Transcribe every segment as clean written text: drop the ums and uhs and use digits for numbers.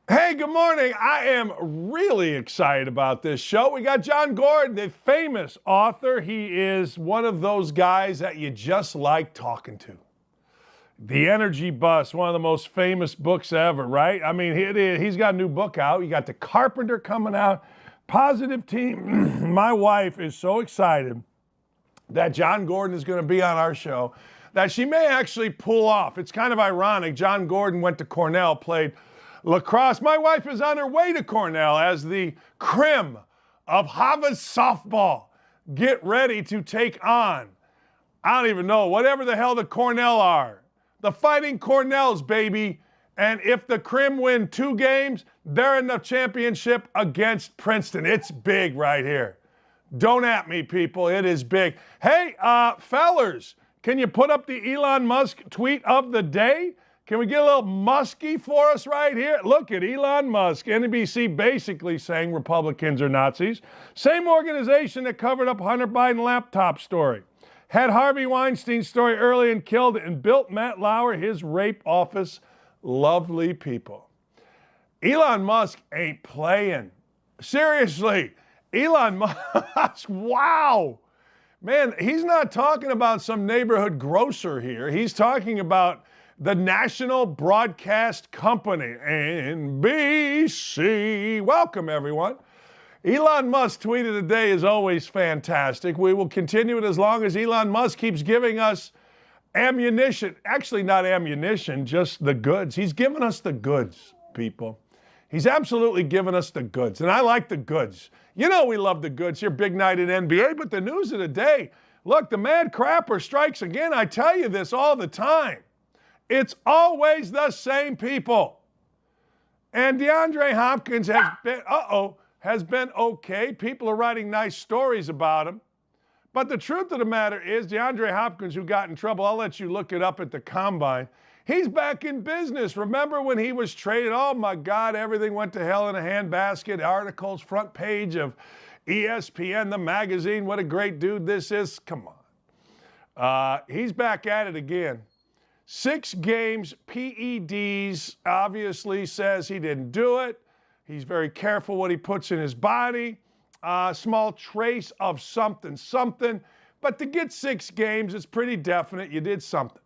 Hey, good morning. I am really excited about this show. We got Jon Gordon, the famous author. He is one of those guys that you just like talking to. The Energy Bus, one of the most famous books ever, right? I mean, he's got a new book out. You got The Carpenter coming out. Positive Team. My wife is so excited that Jon Gordon is going to be on our show that she may actually pull off. It's kind of ironic. Jon Gordon went to Cornell, played lacrosse. My wife is on her way to Cornell as the creme of Harvard's softball. Get ready to take on, I don't even know, whatever the hell the Cornell are. The Fighting Cornells, baby. And if the Crim win 2 games, they're in the championship against Princeton. It's big right here. Don't at me, people. It is big. Hey, fellers, can you put up the Elon Musk tweet of the day? Can we get a little musky for us right here? Look at Elon Musk, NBC basically saying Republicans are Nazis. Same organization that covered up Hunter Biden laptop story. Had Harvey Weinstein's story early and killed it and built Matt Lauer his rape office. Lovely people. Elon Musk ain't playing. Seriously, Elon Musk, wow. Man, he's not talking about some neighborhood grocer here. He's talking about the National Broadcast Company, NBC. Welcome, everyone. Elon Musk tweeted today is always fantastic. We will continue it as long as Elon Musk keeps giving us ammunition. Actually, not ammunition, just the goods. He's giving us the goods, people. He's absolutely giving us the goods, and I like the goods. You know we love the goods here, big night in NBA, but the news of the day, look, the mad crapper strikes again. I tell you this all the time. It's always the same people. And Deandre Hopkins has been okay. People are writing nice stories about him. But the truth of the matter is Deandre Hopkins, who got in trouble, I'll let you look it up at the Combine, he's back in business. Remember when he was traded? Oh, my God, everything went to hell in a handbasket. Articles, front page of ESPN, the magazine. What a great dude this is. Come on. He's back at it again. 6 games, PEDs, obviously says he didn't do it. He's very careful what he puts in his body. Small trace of something. But to get 6 games, it's pretty definite you did something.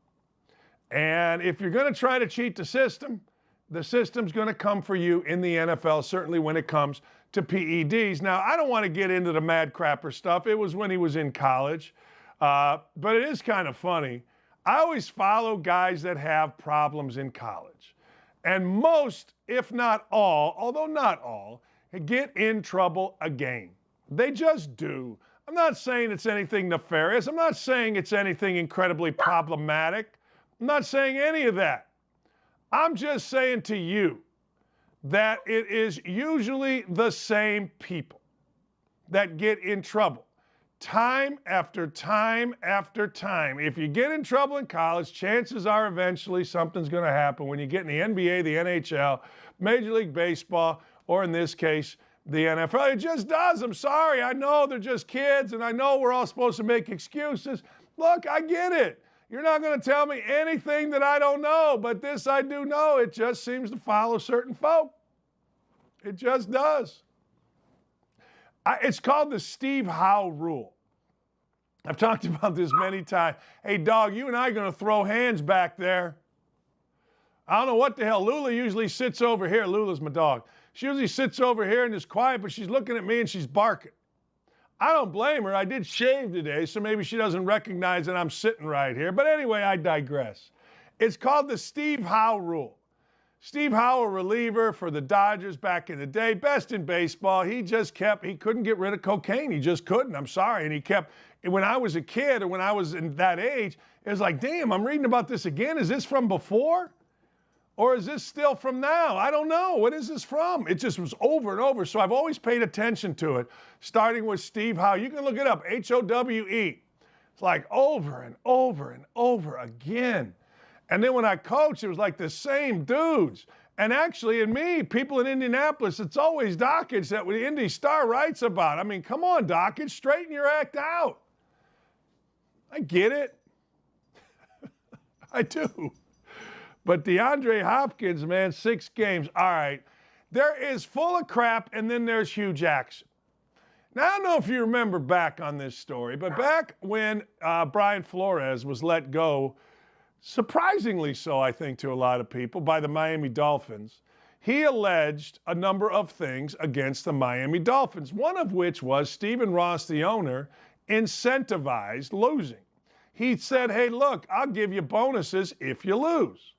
And if you're going to try to cheat the system's going to come for you in the NFL, certainly when it comes to PEDs. Now, I don't want to get into the mad crapper stuff. It was when he was in college. But it is kind of funny. I always follow guys that have problems in college. And most, if not all, although not all, get in trouble again. They just do. I'm not saying it's anything nefarious. I'm not saying it's anything incredibly problematic. I'm not saying any of that. I'm just saying to you that it is usually the same people that get in trouble. Time after time after time. If you get in trouble in college, chances are eventually something's going to happen when you get in the NBA, the NHL, Major League Baseball, or in this case, the NFL. It just does. I'm sorry. I know they're just kids, and I know we're all supposed to make excuses. Look, I get it. You're not going to tell me anything that I don't know, but this I do know. It just seems to follow certain folk. It just does. It's called the Steve Howe rule. I've talked about this many times. Hey, dog, you and I are going to throw hands back there. I don't know what the hell. Lula usually sits over here. Lula's my dog. She usually sits over here and is quiet, but she's looking at me and she's barking. I don't blame her. I did shave today, so maybe she doesn't recognize that I'm sitting right here. But anyway, I digress. It's called the Steve Howe rule. Steve Howe, a reliever for the Dodgers back in the day, best in baseball. He couldn't get rid of cocaine. He just couldn't. I'm sorry. And he kept, when I was a kid or when I was in that age, it was like, damn, I'm reading about this again. Is this from before? Or is this still from now? I don't know. What is this from? It just was over and over. So I've always paid attention to it, starting with Steve Howe. You can look it up, Howe. It's like over and over and over again. And then when I coached, it was like the same dudes. And actually, in me, people in Indianapolis, it's always Dakich that the Indy Star writes about. I mean, come on, Dakich, straighten your act out. I get it. I do. But DeAndre Hopkins, man, 6 games. All right. There is full of crap, and then there's Hugh Jackson. Now, I don't know if you remember back on this story, but back when Brian Flores was let go, surprisingly so, I think, to a lot of people, by the Miami Dolphins, he alleged a number of things against the Miami Dolphins, one of which was Stephen Ross, the owner, incentivized losing. He said, hey, look, I'll give you bonuses if you lose.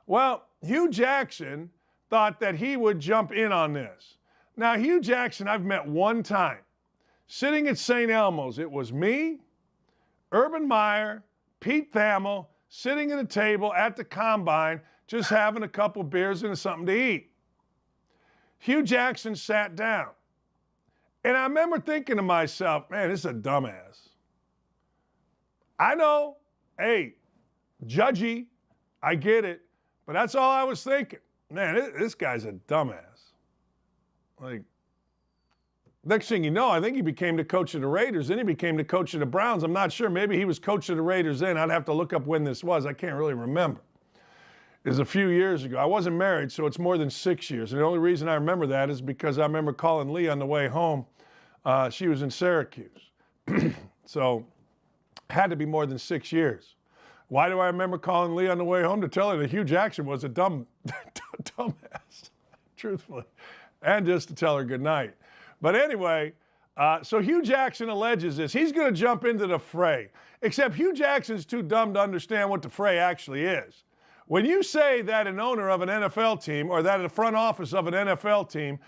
Well, Hugh Jackson thought that he would jump in on this. Now, Hugh Jackson, I've met one time. Sitting at St. Elmo's, it was me, Urban Meyer, Pete Thamel, sitting at a table at the Combine, just having a couple beers and something to eat. Hugh Jackson sat down. And I remember thinking to myself, man, this is a dumbass. I know, hey, judgy, I get it, but that's all I was thinking. Man, this guy's a dumbass. Like, next thing you know, I think he became the coach of the Raiders, then he became the coach of the Browns. I'm not sure. Maybe he was coach of the Raiders then. I'd have to look up when this was. I can't really remember. It was a few years ago. I wasn't married, so it's more than 6 years. And the only reason I remember that is because I remember calling Lee on the way home. She was in Syracuse. So had to be more than 6 years. Why do I remember calling Lee on the way home? To tell her that Hugh Jackson was a dumbass, truthfully, and just to tell her good night. But anyway, so Hugh Jackson alleges this. He's going to jump into the fray, except Hugh Jackson's too dumb to understand what the fray actually is. When you say that an owner of an NFL team or that the front office of an NFL team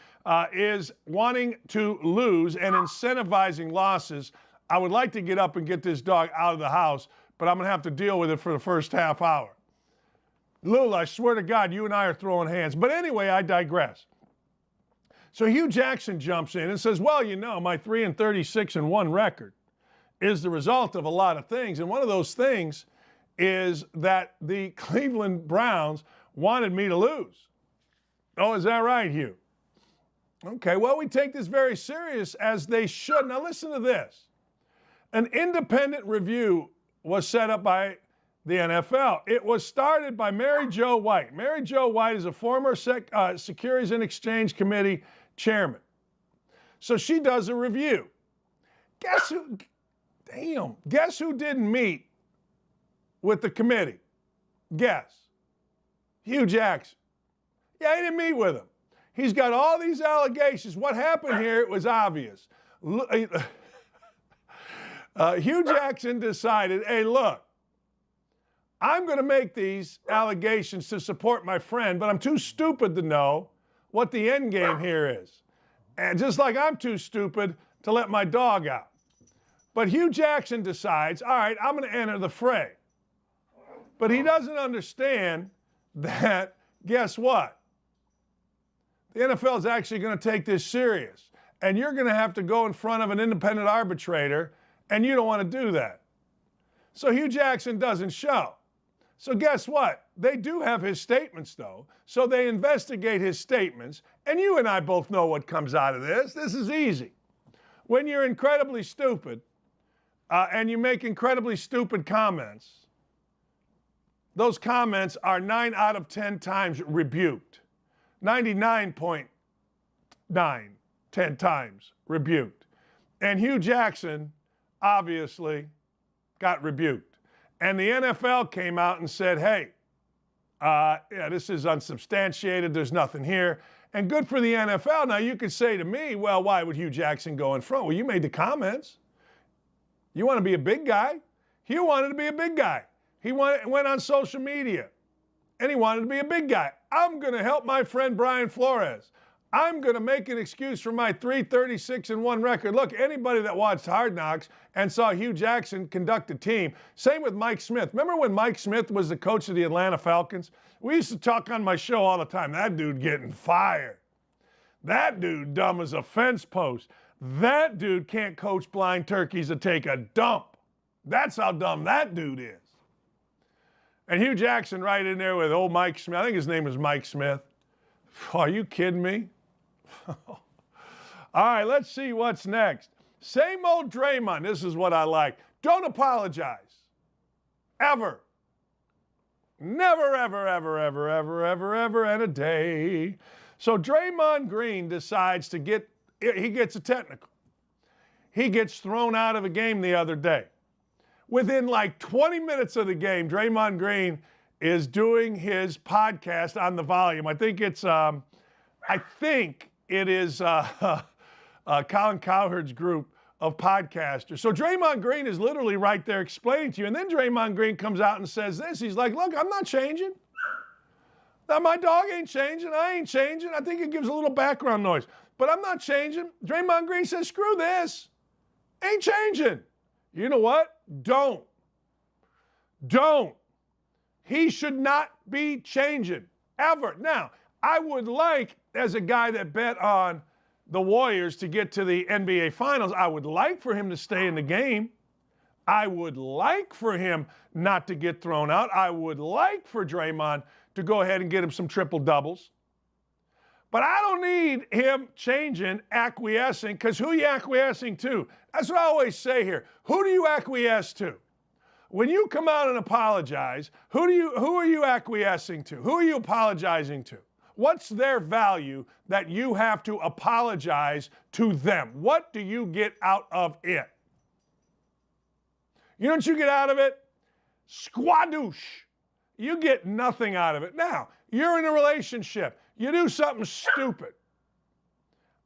is wanting to lose and incentivizing losses, I would like to get up and get this dog out of the house, but I'm going to have to deal with it for the first half hour. Lou, I swear to God, you and I are throwing hands. But anyway, I digress. So Hugh Jackson jumps in and says, well, you know, my 3-36-1 record is the result of a lot of things. And one of those things is that the Cleveland Browns wanted me to lose. Oh, is that right, Hugh? Okay, well, we take this very serious, as they should. Now listen to this. An independent review was set up by the NFL. It was started by Mary Jo White. Mary Jo White is a former Securities and Exchange Committee chairman. So she does a review. Guess who didn't meet with the committee? Guess. Hugh Jackson. Yeah, he didn't meet with him. He's got all these allegations. What happened here, it was obvious. Hugh Jackson decided, hey, look, I'm going to make these allegations to support my friend, but I'm too stupid to know what the end game here is. And just like I'm too stupid to let my dog out. But Hugh Jackson decides, all right, I'm going to enter the fray. But he doesn't understand that, guess what? The NFL is actually going to take this serious. And you're going to have to go in front of an independent arbitrator, and you don't want to do that. So Hugh Jackson doesn't show. So guess what? They do have his statements, though. So they investigate his statements. And you and I both know what comes out of this. This is easy. When you're incredibly stupid and you make incredibly stupid comments, those comments are 9 out of 10 times rebuked. 99.9, 10 times rebuked. And Hugh Jackson obviously got rebuked. And the NFL came out and said, hey, this is unsubstantiated. There's nothing here. And good for the NFL. Now, you could say to me, well, why would Hugh Jackson go in front? Well, you made the comments. You want to be a big guy? Hugh wanted to be a big guy. He went on social media, and he wanted to be a big guy. I'm going to help my friend Brian Flores. I'm going to make an excuse for my 3-36-1 record. Look, anybody that watched Hard Knocks and saw Hugh Jackson conduct a team, same with Mike Smith. Remember when Mike Smith was the coach of the Atlanta Falcons? We used to talk on my show all the time. That dude getting fired. That dude dumb as a fence post. That dude can't coach blind turkeys to take a dump. That's how dumb that dude is. And Hugh Jackson right in there with old Mike Smith. I think his name was Mike Smith. Are you kidding me? All right, let's see what's next. Same old Draymond. This is what I like. Don't apologize. Ever. Never, ever, ever, ever, ever, ever, ever, and a day. So Draymond Green decides he gets a technical. He gets thrown out of a game the other day. Within like 20 minutes of the game, Draymond Green is doing his podcast on the volume. I think it is Colin Cowherd's group of podcasters. So Draymond Green is literally right there explaining to you. And then Draymond Green comes out and says this. He's like, look, I'm not changing. Now, my dog ain't changing. I ain't changing. I think it gives a little background noise. But I'm not changing. Draymond Green says, screw this. Ain't changing. You know what? Don't. He should not be changing, ever. Now, I would like, as a guy that bet on the Warriors to get to the NBA Finals, I would like for him to stay in the game. I would like for him not to get thrown out. I would like for Draymond to go ahead and get him some triple doubles. But I don't need him changing, acquiescing, because who are you acquiescing to? That's what I always say here. Who do you acquiesce to? When you come out and apologize, who are you acquiescing to? Who are you apologizing to? What's their value that you have to apologize to them? What do you get out of it? You know what you get out of it? Squadoosh. You get nothing out of it. Now, you're in a relationship. You do something stupid.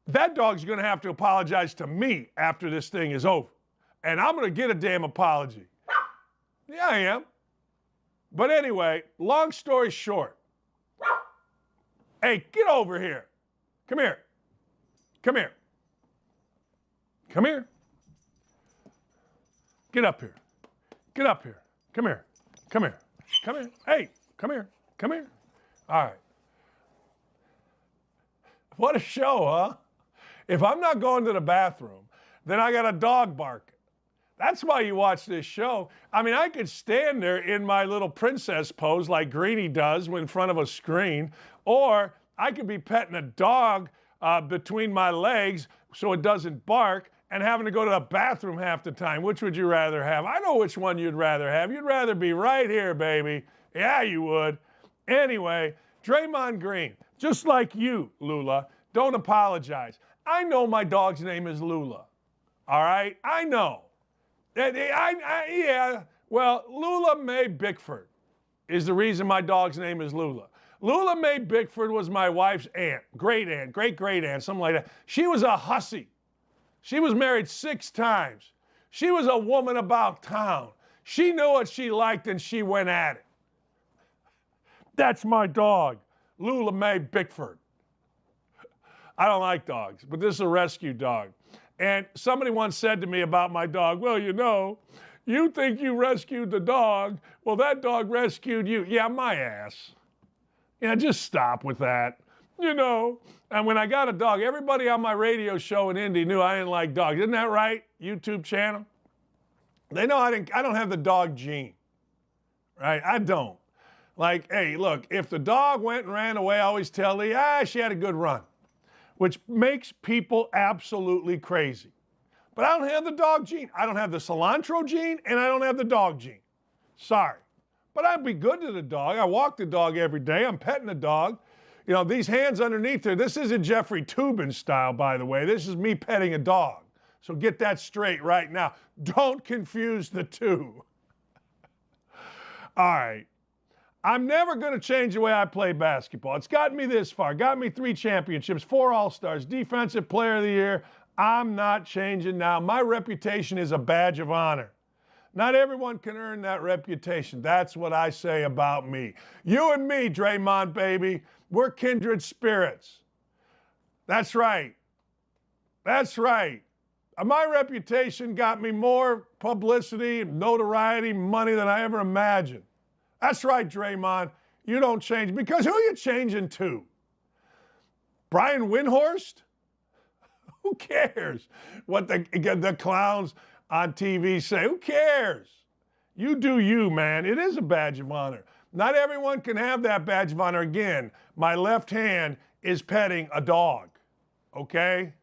That dog's going to have to apologize to me after this thing is over. And I'm going to get a damn apology. Yeah, I am. But anyway, long story short. Hey, get over here. Come here. Come here. Come here. Get up here. Get up here. Come here. Come here. Come here. Hey, come here. Come here. All right. What a show, huh? If I'm not going to the bathroom, then I got a dog barking. That's why you watch this show. I mean, I could stand there in my little princess pose like Greenie does in front of a screen, or I could be petting a dog between my legs so it doesn't bark and having to go to the bathroom half the time. Which would you rather have? I know which one you'd rather have. You'd rather be right here, baby. Yeah, you would. Anyway, Draymond Green, just like you, Lula, don't apologize. I know my dog's name is Lula. All right? I know. Yeah, well, Lula Mae Bickford is the reason my dog's name is Lula. Lula Mae Bickford was my wife's aunt, great-great-aunt, something like that. She was a hussy. She was married 6 times. She was a woman about town. She knew what she liked and she went at it. That's my dog, Lula Mae Bickford. I don't like dogs, but this is a rescue dog. And somebody once said to me about my dog, well, you know, you think you rescued the dog. Well, that dog rescued you. Yeah, my ass. Yeah, just stop with that. You know, and when I got a dog, everybody on my radio show in Indy knew I didn't like dogs. Isn't that right? YouTube channel. They know I don't have the dog gene. Right? I don't. Like, hey, look, if the dog went and ran away, I always tell Lee, she had a good run. Which makes people absolutely crazy. But I don't have the dog gene. I don't have the cilantro gene, and I don't have the dog gene. Sorry. But I'd be good to the dog. I walk the dog every day. I'm petting the dog. You know, these hands underneath there, this isn't Jeffrey Toobin style, by the way. This is me petting a dog. So get that straight right now. Don't confuse the two. All right. I'm never going to change the way I play basketball. It's gotten me this far. Got me 3 championships, 4 All-Stars, Defensive Player of the Year. I'm not changing now. My reputation is a badge of honor. Not everyone can earn that reputation. That's what I say about me. You and me, Draymond, baby, we're kindred spirits. That's right. That's right. My reputation got me more publicity, notoriety, money than I ever imagined. That's right, Draymond. You don't change. Because who are you changing to? Brian Windhorst? Who cares what the clowns on TV say? Who cares? You do you, man. It is a badge of honor. Not everyone can have that badge of honor. Again, my left hand is petting a dog, okay?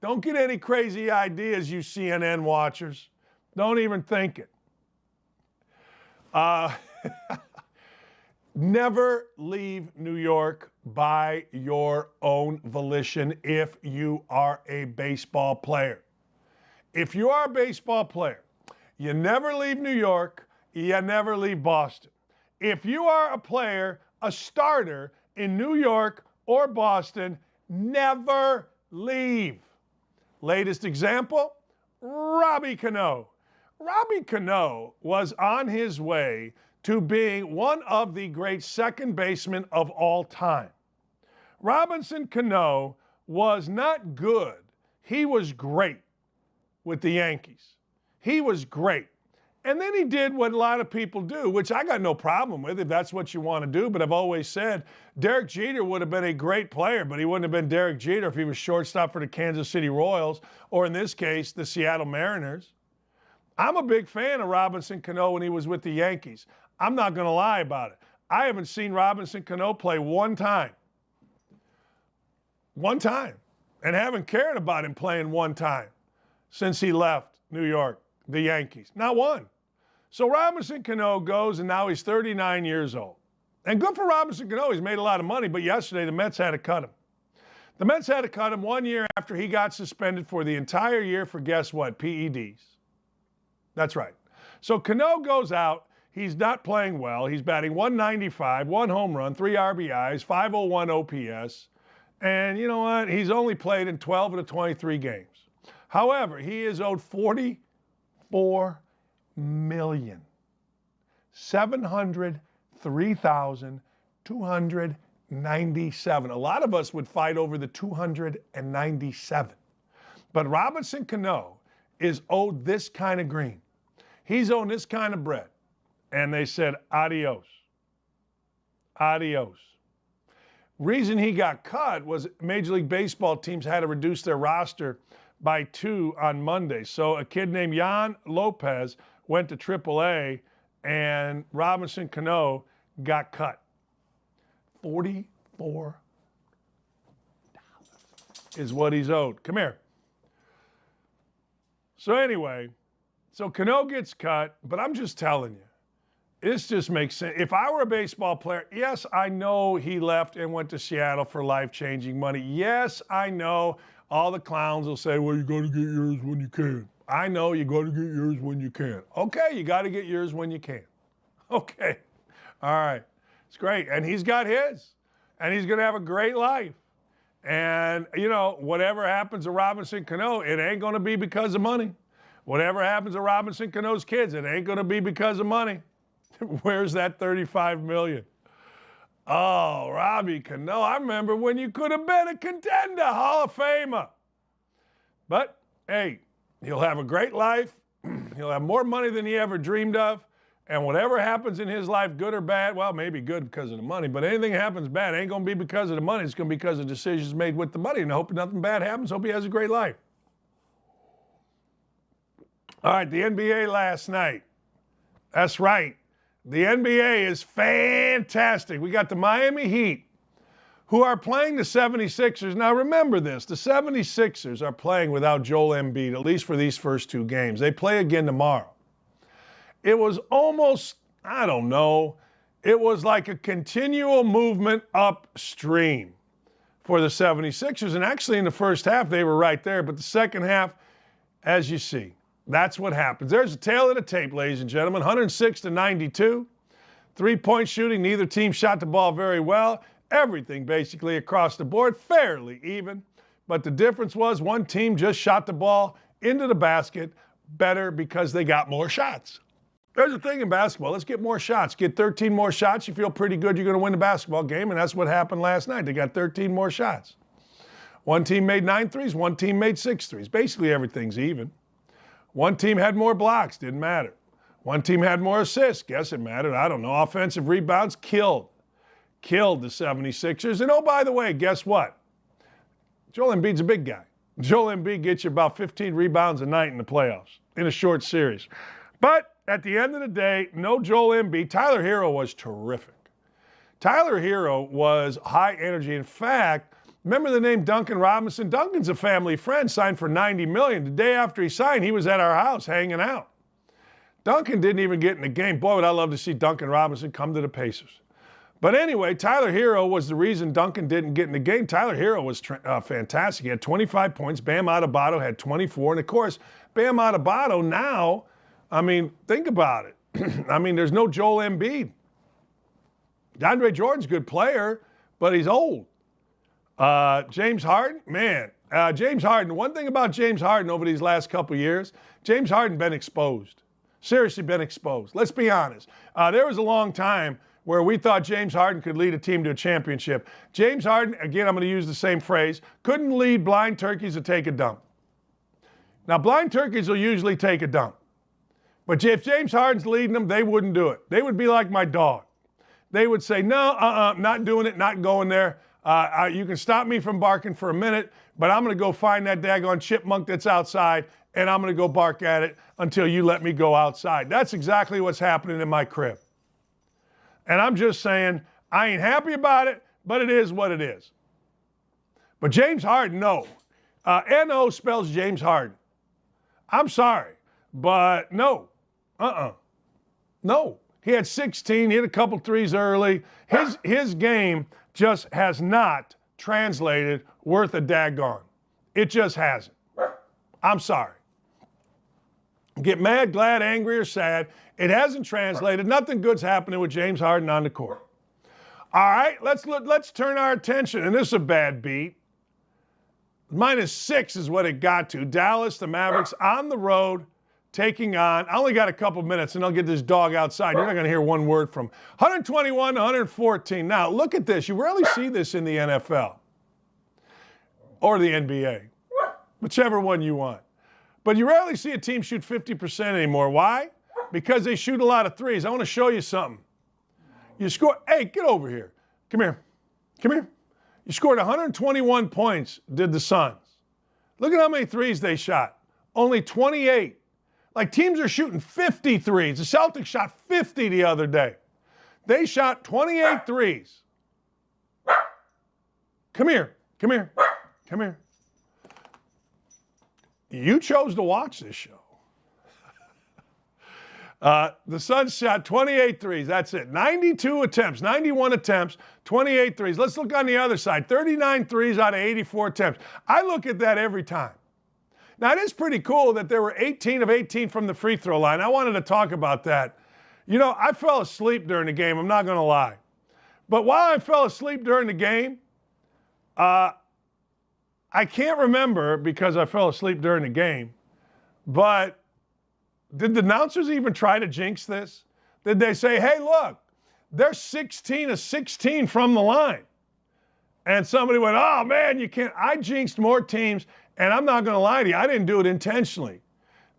Don't get any crazy ideas, you CNN watchers. Don't even think it. Never leave New York by your own volition if you are a baseball player. If you are a baseball player, you never leave New York, you never leave Boston. If you are a player, a starter in New York or Boston, never leave. Latest example, Robbie Cano. Robbie Cano was on his way to being one of the great second basemen of all time. Robinson Cano was not good. He was great with the Yankees. He was great. And then he did what a lot of people do, which I got no problem with if that's what you want to do. But I've always said Derek Jeter would have been a great player, but he wouldn't have been Derek Jeter if he was shortstop for the Kansas City Royals, or in this case, the Seattle Mariners. I'm a big fan of Robinson Cano when he was with the Yankees. I'm not going to lie about it. I haven't seen Robinson Cano play one time. One time. And haven't cared about him playing one time since he left New York, the Yankees. Not one. So Robinson Cano goes, and now he's 39 years old. And good for Robinson Cano. He's made a lot of money, but yesterday the Mets had to cut him. The Mets had to cut him 1 year after he got suspended for the entire year for, guess what, PEDs. That's right. So Cano goes out. He's not playing well. He's batting .195, 1 home run, 3 RBIs, .501 OPS. And you know what? He's only played in 12 of the 23 games. However, he is owed $44,703,297. A lot of us would fight over the 297. But Robinson Cano is owed this kind of green. He's owed this kind of bread. And they said, adios. Adios. Reason he got cut was Major League Baseball teams had to reduce their roster by 2 on Monday. So a kid named Jan Lopez went to AAA, and Robinson Cano got cut. $44 is what he's owed. Come here. So anyway, so Cano gets cut, but I'm just telling you, this just makes sense. If I were a baseball player, yes, I know he left and went to Seattle for life-changing money. Yes, I know all the clowns will say, well, you got to get yours when you can. I know you got to get yours when you can. Okay, you got to get yours when you can. Okay. All right. It's great. And he's got his. And he's going to have a great life. And, you know, whatever happens to Robinson Cano, it ain't going to be because of money. Whatever happens to Robinson Cano's kids, it ain't going to be because of money. Where's that $35 million? Oh, Robbie Cano, I remember when you could have been a contender, Hall of Famer. But, hey, he'll have a great life. He'll have more money than he ever dreamed of. And whatever happens in his life, good or bad, well, maybe good because of the money, but anything happens bad ain't going to be because of the money. It's going to be because of decisions made with the money. And I hope nothing bad happens. Hope he has a great life. All right, the NBA last night. That's right. The NBA is fantastic. We got the Miami Heat, who are playing the 76ers. Now remember this, the 76ers are playing without Joel Embiid, at least for these first 2 games. They play again tomorrow. It was almost, I don't know, it was like a continual movement upstream for the 76ers. And actually in the first half, they were right there. But the second half, as you see, that's what happens. There's a tail of the tape, ladies and gentlemen. 106-92. 3-point shooting. Neither team shot the ball very well. Everything basically across the board, fairly even. But the difference was one team just shot the ball into the basket better because they got more shots. There's a thing in basketball. Let's get more shots. Get 13 more shots. You feel pretty good you're going to win the basketball game, and that's what happened last night. They got 13 more shots. One team made 9 threes. One team made 6 threes. Basically everything's even. One team had more blocks, didn't matter. One team had more assists, guess it mattered. I don't know. Offensive rebounds killed the 76ers. And oh, by the way, guess what? Joel Embiid's a big guy. Joel Embiid gets you about 15 rebounds a night in the playoffs in a short series. But at the end of the day, no Joel Embiid. Tyler Hero was terrific. Tyler Hero was high energy. In fact, remember the name Duncan Robinson? Duncan's a family friend, signed for $90 million. The day after he signed, he was at our house hanging out. Duncan didn't even get in the game. Boy, would I love to see Duncan Robinson come to the Pacers. But anyway, Tyler Hero was the reason Duncan didn't get in the game. Tyler Hero was fantastic. He had 25 points. Bam Adebayo had 24. And, of course, Bam Adebayo now, I mean, think about it. I mean, there's no Joel Embiid. DeAndre Jordan's a good player, but he's old. James Harden, man. James Harden, one thing about James Harden over these last couple years, James Harden been exposed. Seriously been exposed. Let's be honest. There was a long time where we thought James Harden could lead a team to a championship. James Harden, again, I'm going to use the same phrase, couldn't lead blind turkeys to take a dump. Now, blind turkeys will usually take a dump. But if James Harden's leading them, they wouldn't do it. They would be like my dog. They would say, no, not doing it, not going there. You can stop me from barking for a minute, but I'm going to go find that daggone chipmunk that's outside, and I'm going to go bark at it until you let me go outside. That's exactly what's happening in my crib. And I'm just saying, I ain't happy about it, but it is what it is. But James Harden, no. N-O spells James Harden. I'm sorry, but no. No. He had 16, he hit a couple threes early. His game just has not translated worth a daggone. It just hasn't. I'm sorry. Get mad, glad, angry, or sad. It hasn't translated. Nothing good's happening with James Harden on the court. All right, let's turn our attention, and this is a bad beat. -6 is what it got to. Dallas, the Mavericks, on the road, taking on, I only got a couple minutes, and I'll get this dog outside. You're not going to hear one word from 121 to 114. Now, look at this. You rarely see this in the NFL or the NBA, whichever one you want. But you rarely see a team shoot 50% anymore. Why? Because they shoot a lot of threes. I want to show you something. You score, hey, get over here. Come here. Come here. You scored 121 points, did the Suns. Look at how many threes they shot. Only 28. Like, teams are shooting 50 threes. The Celtics shot 50 the other day. They shot 28 threes. Come here. Come here. Come here. You chose to watch this show. The Suns shot 28 threes. That's it. 92 attempts, 91 attempts, 28 threes. Let's look on the other side. 39 threes out of 84 attempts. I look at that every time. Now, it is pretty cool that there were 18 of 18 from the free throw line. I wanted to talk about that. You know, I fell asleep during the game. I'm not going to lie. But while I fell asleep during the game, I can't remember because I fell asleep during the game, but did the announcers even try to jinx this? Did they say, hey, look, they're 16 of 16 from the line? And somebody went, oh, man, you can't. I jinxed more teams, and I'm not going to lie to you. I didn't do it intentionally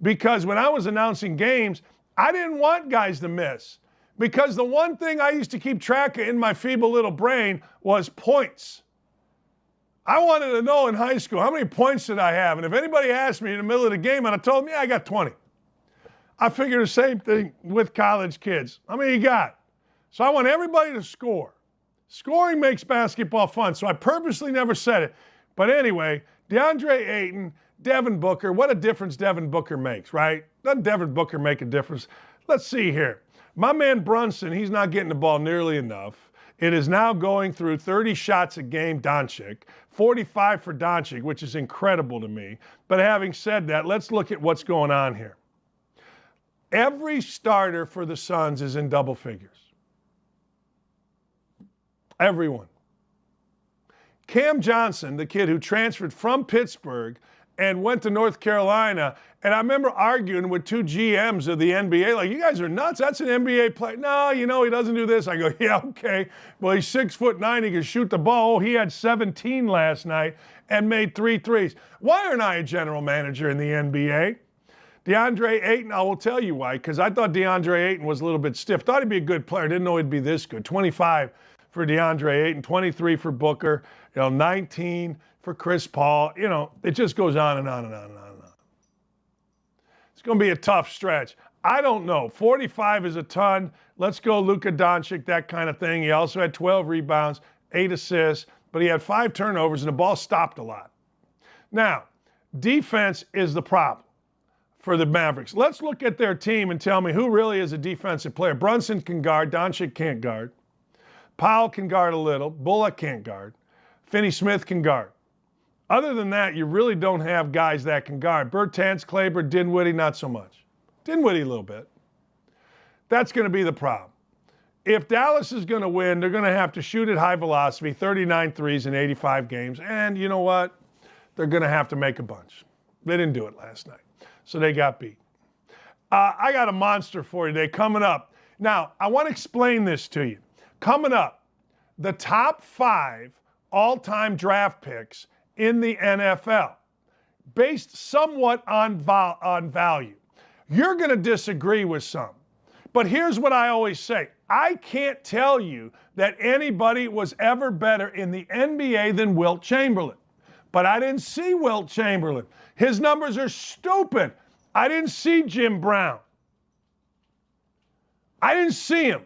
because when I was announcing games, I didn't want guys to miss because the one thing I used to keep track of in my feeble little brain was points. I wanted to know in high school, how many points did I have? And if anybody asked me in the middle of the game, and I told them, yeah, I got 20. I figure the same thing with college kids. How many you got? So I want everybody to score. Scoring makes basketball fun, so I purposely never said it. But anyway, DeAndre Ayton, Devin Booker, what a difference Devin Booker makes, right? Doesn't Devin Booker make a difference? Let's see here. My man Brunson, he's not getting the ball nearly enough. It is now going through 30 shots a game, Doncic, 45 for Doncic, which is incredible to me. But having said that, let's look at what's going on here. Every starter for the Suns is in double figures. Everyone. Cam Johnson, the kid who transferred from Pittsburgh and went to North Carolina, and I remember arguing with two GMs of the NBA, like, you guys are nuts, that's an NBA player. No, you know, he doesn't do this. I go, yeah, okay. Well, he's 6'9", he can shoot the ball. Oh, he had 17 last night and made 3 threes. Why aren't I a general manager in the NBA? DeAndre Ayton, I will tell you why, because I thought DeAndre Ayton was a little bit stiff. Thought he'd be a good player. Didn't know he'd be this good. 25 for DeAndre Ayton, 23 for Booker, 19 for Chris Paul. It just goes on and on and on and on and on. It's going to be a tough stretch. I don't know. 45 is a ton. Let's go Luka Doncic, that kind of thing. He also had 12 rebounds, 8 assists, but he had 5 turnovers, and the ball stopped a lot. Now, defense is the problem for the Mavericks. Let's look at their team and tell me who really is a defensive player. Brunson can guard. Doncic can't guard. Powell can guard a little. Bullock can't guard. Finney Smith can guard. Other than that, you really don't have guys that can guard. Bertans, Kleber, Dinwiddie, not so much. Dinwiddie a little bit. That's going to be the problem. If Dallas is going to win, they're going to have to shoot at high velocity, 39 threes in 85 games. And you know what? They're going to have to make a bunch. They didn't do it last night, so they got beat. I got a monster for you today coming up. Now, I want to explain this to you. Coming up, the top 5 all-time draft picks in the NFL, based somewhat on value. You're going to disagree with some. But here's what I always say. I can't tell you that anybody was ever better in the NBA than Wilt Chamberlain. But I didn't see Wilt Chamberlain. His numbers are stupid. I didn't see Jim Brown. I didn't see him.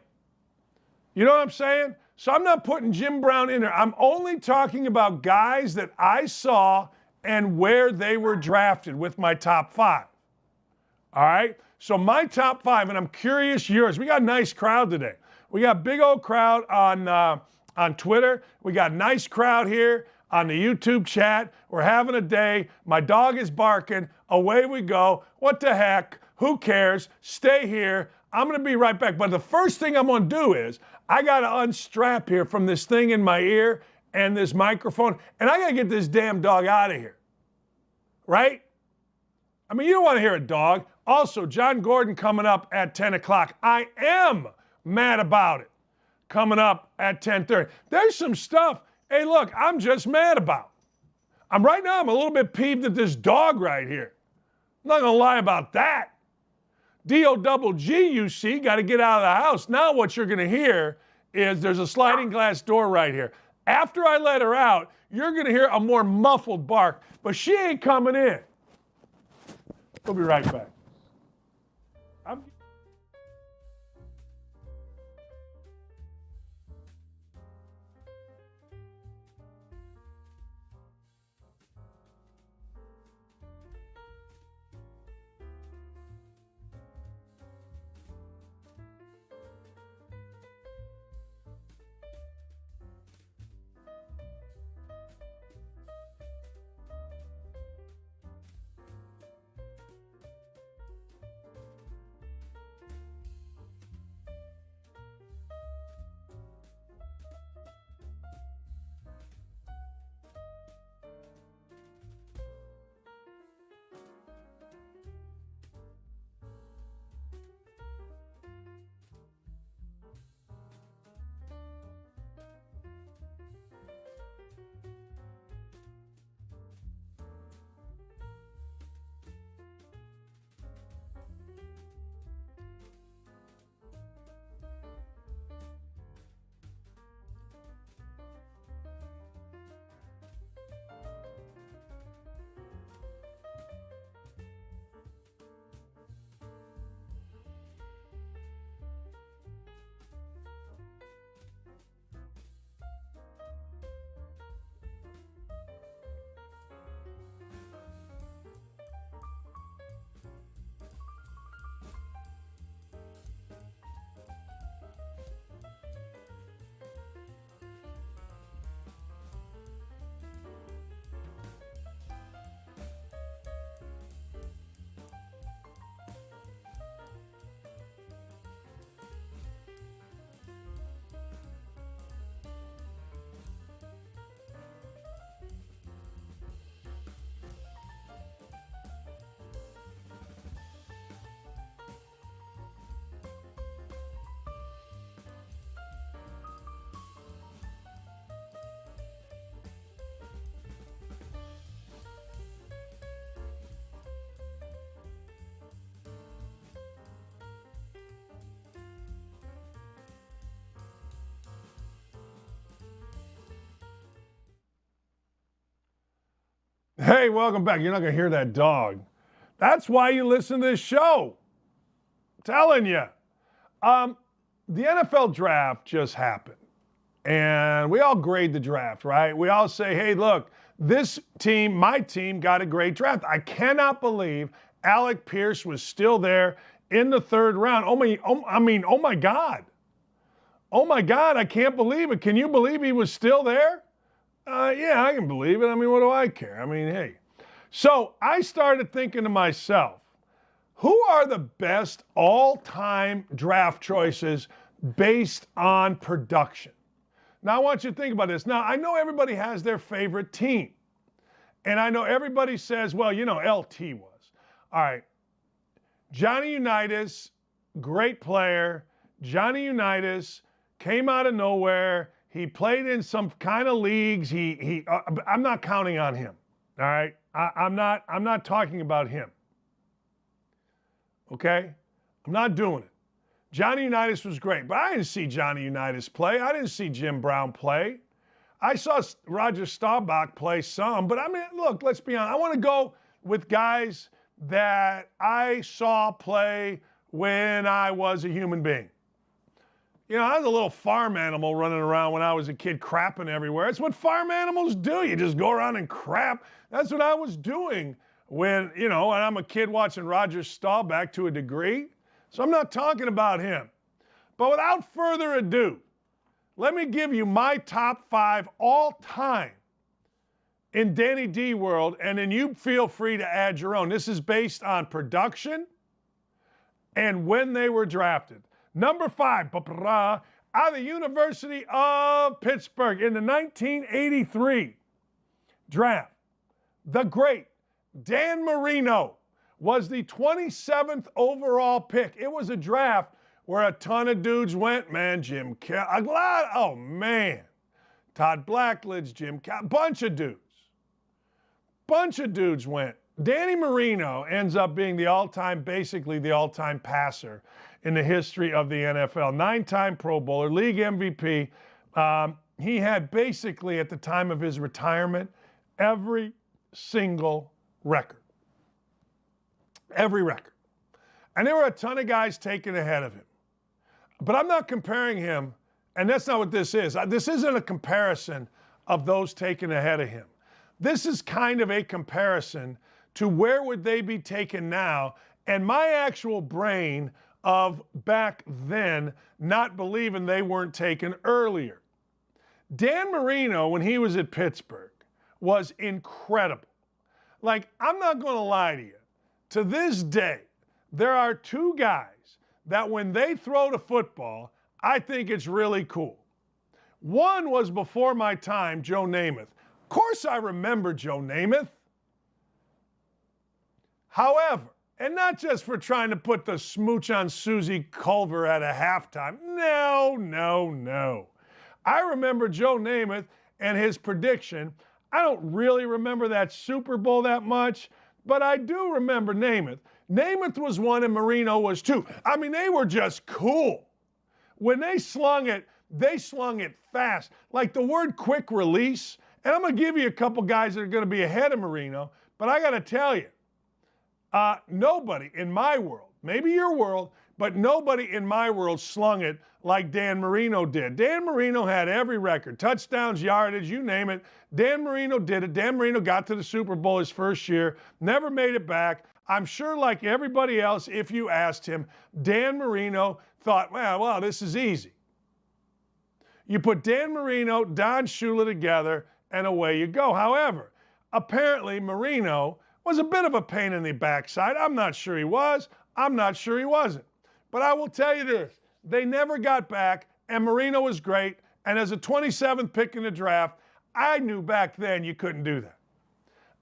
You know what I'm saying? So I'm not putting Jim Brown in there. I'm only talking about guys that I saw and where they were drafted with my top 5. All right? So my top 5, and I'm curious yours. We got a nice crowd today. We got a big old crowd on Twitter. We got a nice crowd here on the YouTube chat. We're having a day. My dog is barking. Away we go. What the heck? Who cares? Stay here. I'm going to be right back. But the first thing I'm going to do is I got to unstrap here from this thing in my ear and this microphone, and I got to get this damn dog out of here. Right? I mean, you don't want to hear a dog. Also, Jon Gordon coming up at 10 o'clock. I am mad about it. Coming up at 10:30. There's some stuff, hey, look, I'm just mad about. Right now, I'm a little bit peeved at this dog right here. I'm not going to lie about that. D-O-double-G, you see, got to get out of the house. Now what you're going to hear is there's a sliding glass door right here. After I let her out, you're going to hear a more muffled bark, but she ain't coming in. We'll be right back. Hey, welcome back. You're not going to hear that dog. That's why you listen to this show. I'm telling you. The NFL draft just happened. And we all grade the draft, right? We all say, hey, look, this team, my team, got a great draft. I cannot believe Alec Pierce was still there in the third round. Oh my God. Oh my God, I can't believe it. Can you believe he was still there? Yeah, I can believe it. I mean, what do I care? I mean, hey. So I started thinking to myself, who are the best all-time draft choices based on production? Now, I want you to think about this. Now, I know everybody has their favorite team. And I know everybody says, well, you know, LT was. All right. Johnny Unitas, great player. Johnny Unitas came out of nowhere. He played in some kind of leagues. I'm not counting on him. All right. I'm not talking about him. Okay? I'm not doing it. Johnny Unitas was great, but I didn't see Johnny Unitas play. I didn't see Jim Brown play. I saw Roger Staubach play some, but I mean, look, let's be honest. I want to go with guys that I saw play when I was a human being. You know, I was a little farm animal running around when I was a kid, crapping everywhere. That's what farm animals do. You just go around and crap. That's what I was doing when, you know, and I'm a kid watching Roger Staubach to a degree. So I'm not talking about him. But without further ado, let me give you my top 5 all time in Danny D world, and then you feel free to add your own. This is based on production and when they were drafted. Number 5, out of the University of Pittsburgh in the 1983 draft, the great Dan Marino was the 27th overall pick. It was a draft where a ton of dudes went, man. Jim Kelly, oh man. Todd Blackledge, Jim Kelly, bunch of dudes went. Danny Marino ends up being basically the all-time passer in the history of the NFL. 9-time Pro Bowler, league MVP. He had basically, at the time of his retirement, every single record. Every record. And there were a ton of guys taken ahead of him. But I'm not comparing him, and that's not what this is. This isn't a comparison of those taken ahead of him. This is kind of a comparison to where would they be taken now, and my actual brain of back then not believing they weren't taken earlier. Dan Marino, when he was at Pittsburgh, was incredible. Like, I'm not going to lie to you. To this day, there are 2 guys that when they throw the football, I think it's really cool. One was before my time, Joe Namath. Of course I remember Joe Namath. However, and not just for trying to put the smooch on Susie Culver at a halftime. No. I remember Joe Namath and his prediction. I don't really remember that Super Bowl that much, but I do remember Namath. Namath was one and Marino was 2. I mean, they were just cool. When they slung it fast. Like the word quick release, and I'm going to give you a couple guys that are going to be ahead of Marino, but I got to tell you, nobody in my world, maybe your world, but nobody in my world slung it like Dan Marino did. Dan Marino had every record, touchdowns, yardage, you name it. Dan Marino did it. Dan Marino got to the Super Bowl his first year, never made it back. I'm sure like everybody else, if you asked him, Dan Marino thought, well, this is easy. You put Dan Marino, Don Shula together, and away you go. However, apparently Marino was a bit of a pain in the backside. I'm not sure he was. I'm not sure he wasn't. But I will tell you this. They never got back, and Marino was great. And as a 27th pick in the draft, I knew back then you couldn't do that.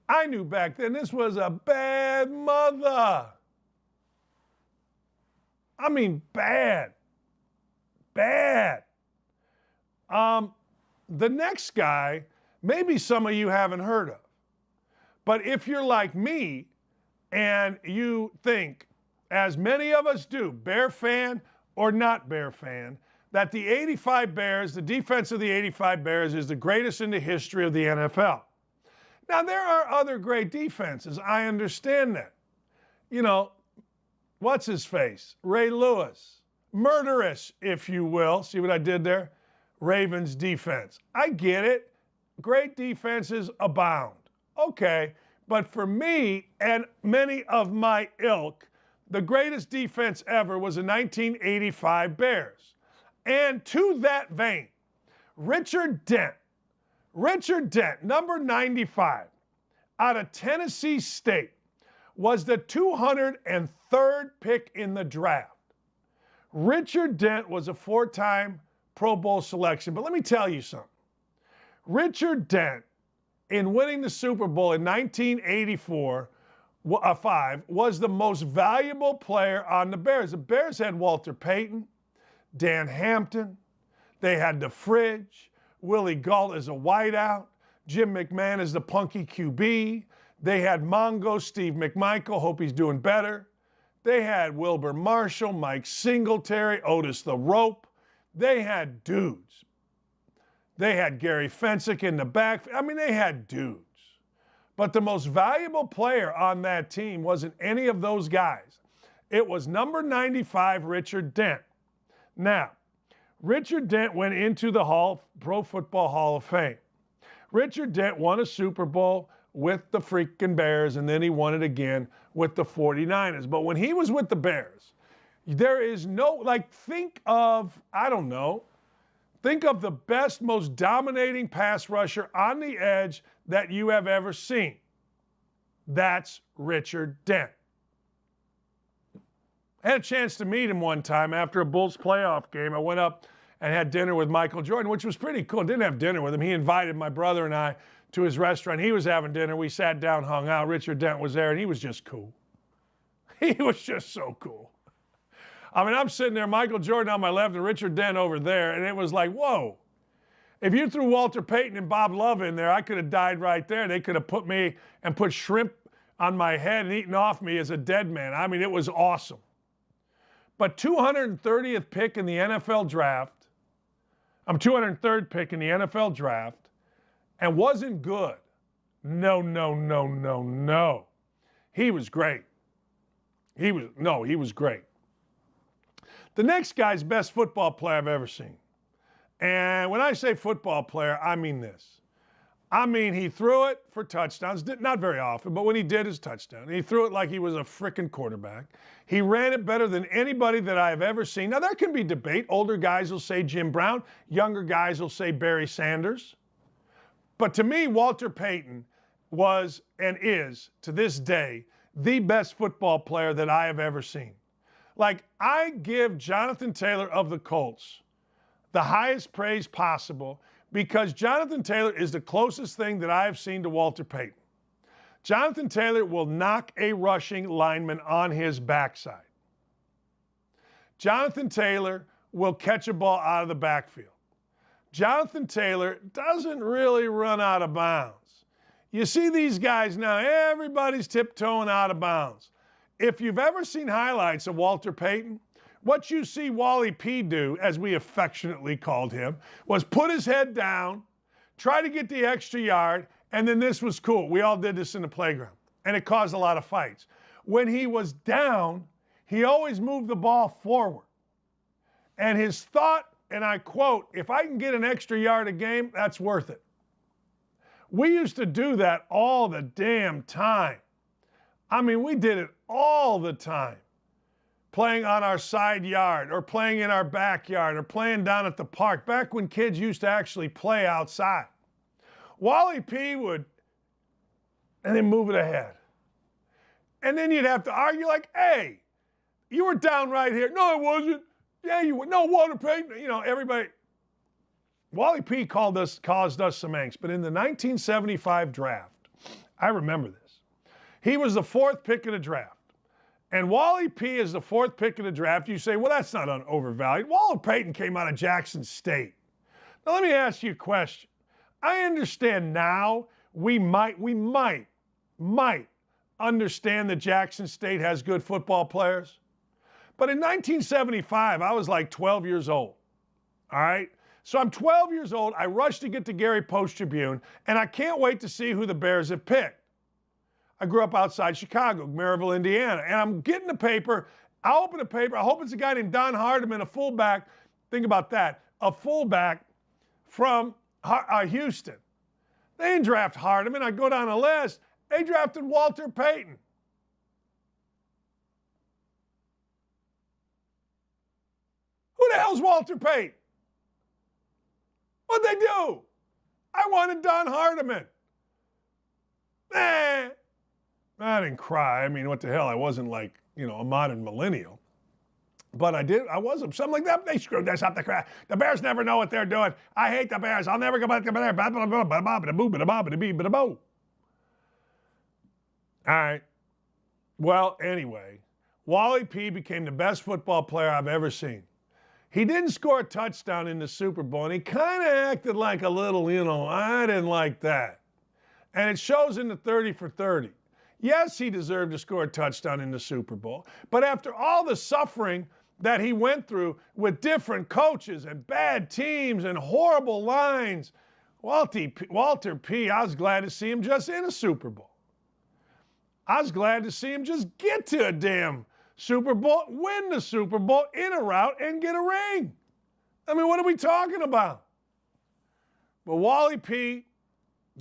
I knew back then this was a bad mother. I mean, bad. Bad. The next guy, maybe some of you haven't heard of. But if you're like me and you think, as many of us do, Bear fan or not Bear fan, that the 85 Bears, the defense of the 85 Bears is the greatest in the history of the NFL. Now, there are other great defenses. I understand that. You know, what's his face? Ray Lewis. Murderous, if you will. See what I did there? Ravens defense. I get it. Great defenses abound. Okay, but for me and many of my ilk, the greatest defense ever was the 1985 Bears. And to that vein, Richard Dent, number 95, out of Tennessee State, was the 203rd pick in the draft. Richard Dent was a 4-time Pro Bowl selection. But let me tell you something. Richard Dent, in winning the Super Bowl in 1984, 5, was the most valuable player on the Bears. The Bears had Walter Payton, Dan Hampton, they had the Fridge, Willie Gault as a wideout, Jim McMahon as the punky QB, they had Mongo, Steve McMichael, hope he's doing better. They had Wilbur Marshall, Mike Singletary, Otis the Rope. They had dudes. They had Gary Fensick in the back. I mean, they had dudes. But the most valuable player on that team wasn't any of those guys. It was number 95, Richard Dent. Now, Richard Dent went into the Pro Football Hall of Fame. Richard Dent won a Super Bowl with the freaking Bears, and then he won it again with the 49ers. But when he was with the Bears, there is no, think of the best, most dominating pass rusher on the edge that you have ever seen. That's Richard Dent. I had a chance to meet him one time after a Bulls playoff game. I went up and had dinner with Michael Jordan, which was pretty cool. Didn't have dinner with him. He invited my brother and I to his restaurant. He was having dinner. We sat down, hung out. Richard Dent was there, and he was just cool. He was just so cool. I mean, I'm sitting there, Michael Jordan on my left and Richard Dent over there, and it was like, whoa. If you threw Walter Payton and Bob Love in there, I could have died right there. They could have put me and put shrimp on my head and eaten off me as a dead man. I mean, it was awesome. But 230th pick in the NFL draft, 203rd pick in the NFL draft, and wasn't good. No. He was great. He was great. The next guy's best football player I've ever seen. And when I say football player, I mean this. I mean, he threw it for touchdowns, not very often, but when he did, his touchdown. He threw it like he was a frickin' quarterback. He ran it better than anybody that I have ever seen. Now, there can be debate. Older guys will say Jim Brown. Younger guys will say Barry Sanders. But to me, Walter Payton was and is, to this day, the best football player that I have ever seen. I give Jonathan Taylor of the Colts the highest praise possible because Jonathan Taylor is the closest thing that I have seen to Walter Payton. Jonathan Taylor will knock a rushing lineman on his backside. Jonathan Taylor will catch a ball out of the backfield. Jonathan Taylor doesn't really run out of bounds. You see these guys now, everybody's tiptoeing out of bounds. If you've ever seen highlights of Walter Payton, what you see Wally P do, as we affectionately called him, was put his head down, try to get the extra yard, and then this was cool. We all did this in the playground, and it caused a lot of fights. When he was down, he always moved the ball forward. And his thought, and I quote, if I can get an extra yard a game, that's worth it. We used to do that all the damn time. I mean, we did it all the time. Playing on our side yard or playing in our backyard or playing down at the park, back when kids used to actually play outside. Wally P would, and then move it ahead. And then you'd have to argue like, hey, you were down right here. No, I wasn't. Yeah, you were. No, Walter Payton. You know, everybody. Wally P caused us some angst. But in the 1975 draft, I remember this. He was the 4th pick of the draft. And Wally P is the 4th pick of the draft. You say, well, that's not overvalued. Walter Payton came out of Jackson State. Now, let me ask you a question. I understand now we might understand that Jackson State has good football players. But in 1975, I was like 12 years old. All right? So I'm 12 years old. I rush to get to Gary Post-Tribune, and I can't wait to see who the Bears have picked. I grew up outside Chicago, Maryville, Indiana, and I'm getting the paper. I open the paper. I hope it's a guy named Don Hardiman, a fullback. Think about that. A fullback from Houston. They didn't draft Hardiman. I go down the list. They drafted Walter Payton. Who the hell's Walter Payton? What'd they do? I wanted Don Hardiman. I didn't cry. I mean, what the hell? I wasn't like, a modern millennial. But I was upset. I'm like, they screwed this up. The Bears never know what they're doing. I hate the Bears. I'll never go back to the Bears. All right. Well, anyway, Wally P became the best football player I've ever seen. He didn't score a touchdown in the Super Bowl, and he kind of acted like a little, I didn't like that. And it shows in the 30 for 30. Yes, he deserved to score a touchdown in the Super Bowl, but after all the suffering that he went through with different coaches and bad teams and horrible lines, Walter P., I was glad to see him just in a Super Bowl. I was glad to see him just get to a damn Super Bowl, win the Super Bowl in a route, and get a ring. I mean, what are we talking about? But Wally P.,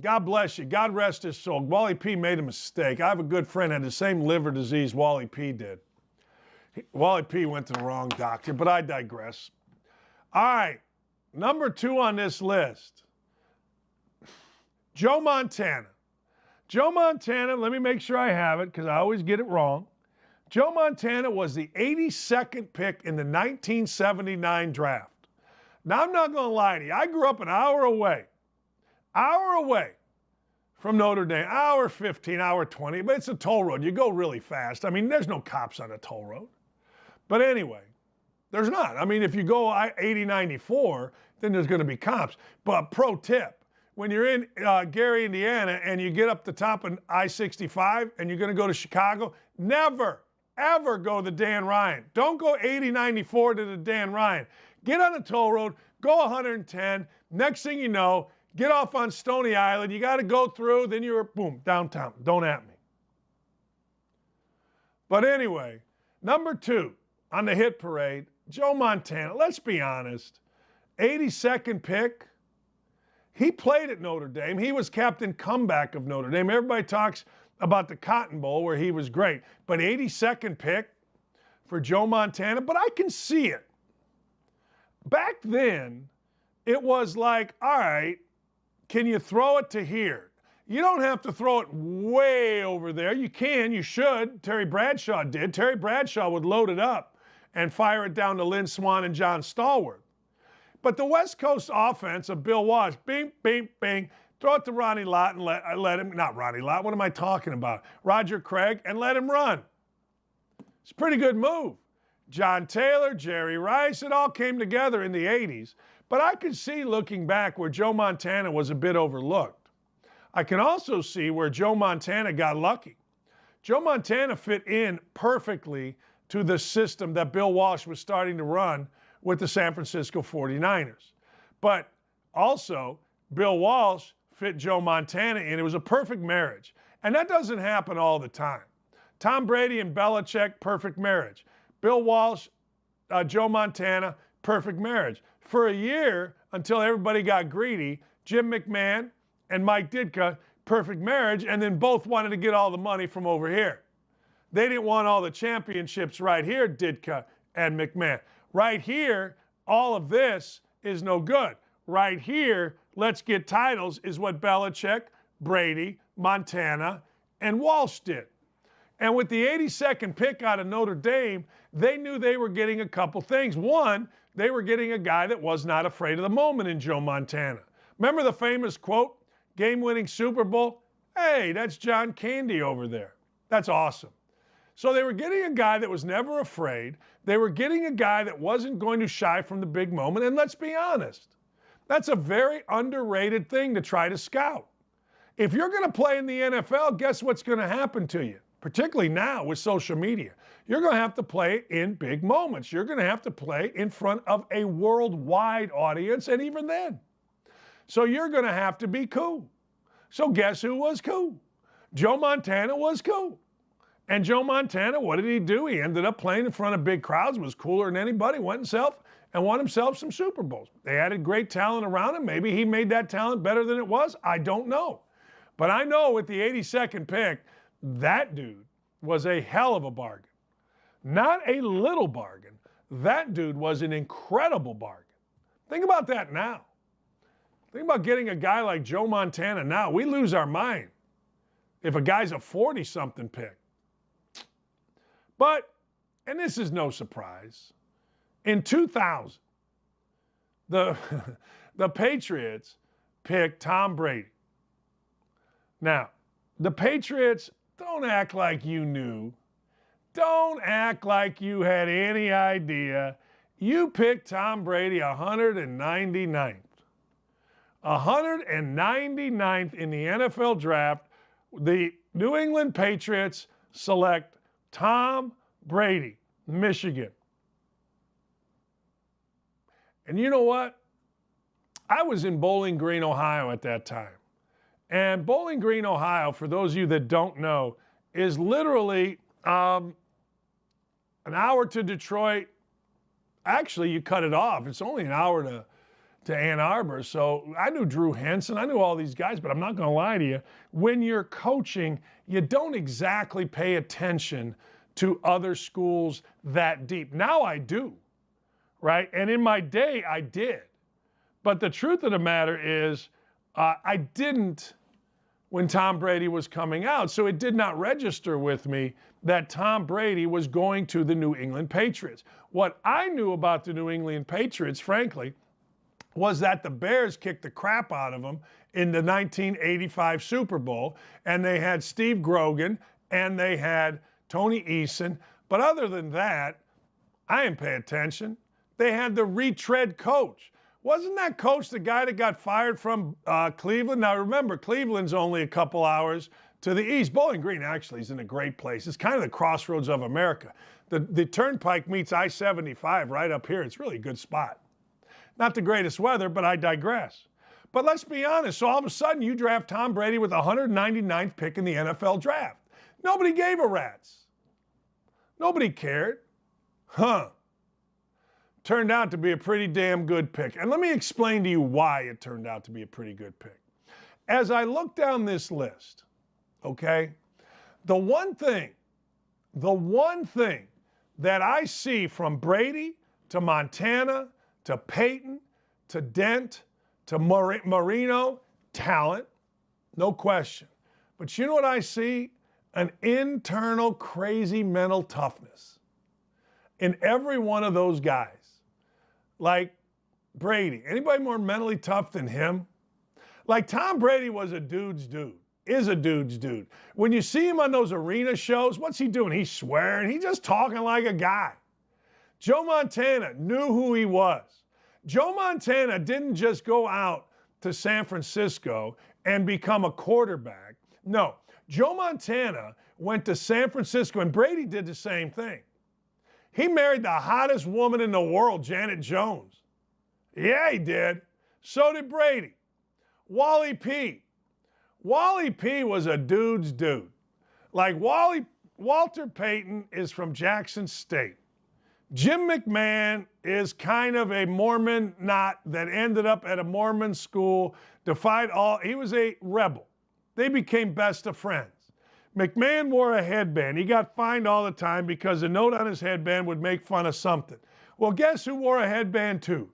God bless you. God rest his soul. Wally P. made a mistake. I have a good friend who had the same liver disease Wally P. did. Wally P. went to the wrong doctor, but I digress. All right, number 2 on this list, Joe Montana. Joe Montana, let me make sure I have it because I always get it wrong. Joe Montana was the 82nd pick in the 1979 draft. Now, I'm not going to lie to you. I grew up an hour away from Notre Dame, hour 15, hour 20, but it's a toll road. You go really fast. I mean, there's no cops on a toll road. But anyway, there's not. I mean, if you go 80-94, then there's going to be cops. But pro tip, when you're in Gary, Indiana, and you get up the top of I-65 and you're going to go to Chicago, never, ever go the Dan Ryan. Don't go 80-94 to the Dan Ryan. Get on the toll road, go 110. Next thing you know, get off on Stony Island. You got to go through, then you're, boom, downtown. Don't at me. But anyway, number 2 on the hit parade, Joe Montana. Let's be honest. 82nd pick. He played at Notre Dame. He was captain comeback of Notre Dame. Everybody talks about the Cotton Bowl where he was great. But 82nd pick for Joe Montana. But I can see it. Back then, it was like, all right, can you throw it to here? You don't have to throw it way over there. You can, you should. Terry Bradshaw did. Terry Bradshaw would load it up and fire it down to Lynn Swann and John Stallworth. But the West Coast offense of Bill Walsh, bing, bing, bing, throw it to Ronnie Lott and let him, not Ronnie Lott, what am I talking about? Roger Craig, and let him run. It's a pretty good move. John Taylor, Jerry Rice, it all came together in the 80s. But I could see looking back where Joe Montana was a bit overlooked. I can also see where Joe Montana got lucky. Joe Montana fit in perfectly to the system that Bill Walsh was starting to run with the San Francisco 49ers. But also, Bill Walsh fit Joe Montana in. It was a perfect marriage. And that doesn't happen all the time. Tom Brady and Belichick, perfect marriage. Bill Walsh, Joe Montana, perfect marriage. For a year, until everybody got greedy, Jim McMahon and Mike Ditka, perfect marriage, and then both wanted to get all the money from over here. They didn't want all the championships right here, Ditka and McMahon. Right here, all of this is no good. Right here, let's get titles is what Belichick, Brady, Montana, and Walsh did. And with the 82nd pick out of Notre Dame, they knew they were getting a couple things. One, they were getting a guy that was not afraid of the moment in Joe Montana. Remember the famous quote, game-winning Super Bowl? Hey, that's John Candy over there. That's awesome. So they were getting a guy that was never afraid. They were getting a guy that wasn't going to shy from the big moment. And let's be honest, that's a very underrated thing to try to scout. If you're going to play in the NFL, guess what's going to happen to you? Particularly now with social media. You're going to have to play in big moments. You're going to have to play in front of a worldwide audience, and even then. So you're going to have to be cool. So guess who was cool? Joe Montana was cool. And Joe Montana, what did he do? He ended up playing in front of big crowds, was cooler than anybody, won himself some Super Bowls. They added great talent around him. Maybe he made that talent better than it was. I don't know. But I know with the 82nd pick, that dude was a hell of a bargain. Not a little bargain. that dude was an incredible bargain. Think about that now. Think about getting a guy like Joe Montana now. We lose our mind if a guy's a 40-something pick. But, and this is no surprise, in 2000, the Patriots picked Tom Brady. Now, the Patriots, don't act like you knew. Don't act like you had any idea. You picked Tom Brady 199th. 199th in the NFL draft. The New England Patriots select Tom Brady, Michigan. And you know what? I was in Bowling Green, Ohio at that time. And Bowling Green, Ohio, for those of you that don't know, is literally an hour to Detroit. Actually, you cut it off. It's only an hour to Ann Arbor. So I knew Drew Henson. I knew all these guys, but I'm not going to lie to you. When you're coaching, you don't exactly pay attention to other schools that deep. Now I do, right? And in my day, I did. But the truth of the matter is, I didn't when Tom Brady was coming out. So it did not register with me that Tom Brady was going to the New England Patriots. What I knew about the New England Patriots, frankly, was that the Bears kicked the crap out of them in the 1985 Super Bowl, and they had Steve Grogan, and they had Tony Eason. But other than that, I didn't pay attention. They had the retread coach. Wasn't that coach the guy that got fired from Cleveland? Now remember, Cleveland's only a couple hours to the east. Bowling Green actually is in a great place. It's kind of the crossroads of America. The Turnpike meets I-75 right up here. It's really a good spot. Not the greatest weather, but I digress. But let's be honest. So all of a sudden, you draft Tom Brady with the 199th pick in the NFL draft. Nobody gave a rat's. Nobody cared. Turned out to be a pretty damn good pick. And let me explain to you why it turned out to be a pretty good pick. As I look down this list, okay, the one thing that I see from Brady to Montana to Peyton to Dent to Marino, talent, no question. But you know what I see? An internal crazy mental toughness in every one of those guys. Like Brady, anybody more mentally tough than him? Like Tom Brady was a dude's dude, is a dude's dude. When you see him on those arena shows, what's he doing? He's swearing, he's just talking like a guy. Joe Montana knew who he was. Joe Montana didn't just go out to San Francisco and become a quarterback. No, Joe Montana went to San Francisco, and Brady did the same thing. He married the hottest woman in the world, Janet Jones. Yeah, he did. So did Brady. Wally P. Wally P was a dude's dude. Like Walter Payton is from Jackson State. Jim McMahon is kind of a Mormon knot that ended up at a Mormon school, defied all. He was a rebel. They became best of friends. McMahon wore a headband. He got fined all the time because a note on his headband would make fun of something. Well, guess who wore a headband too?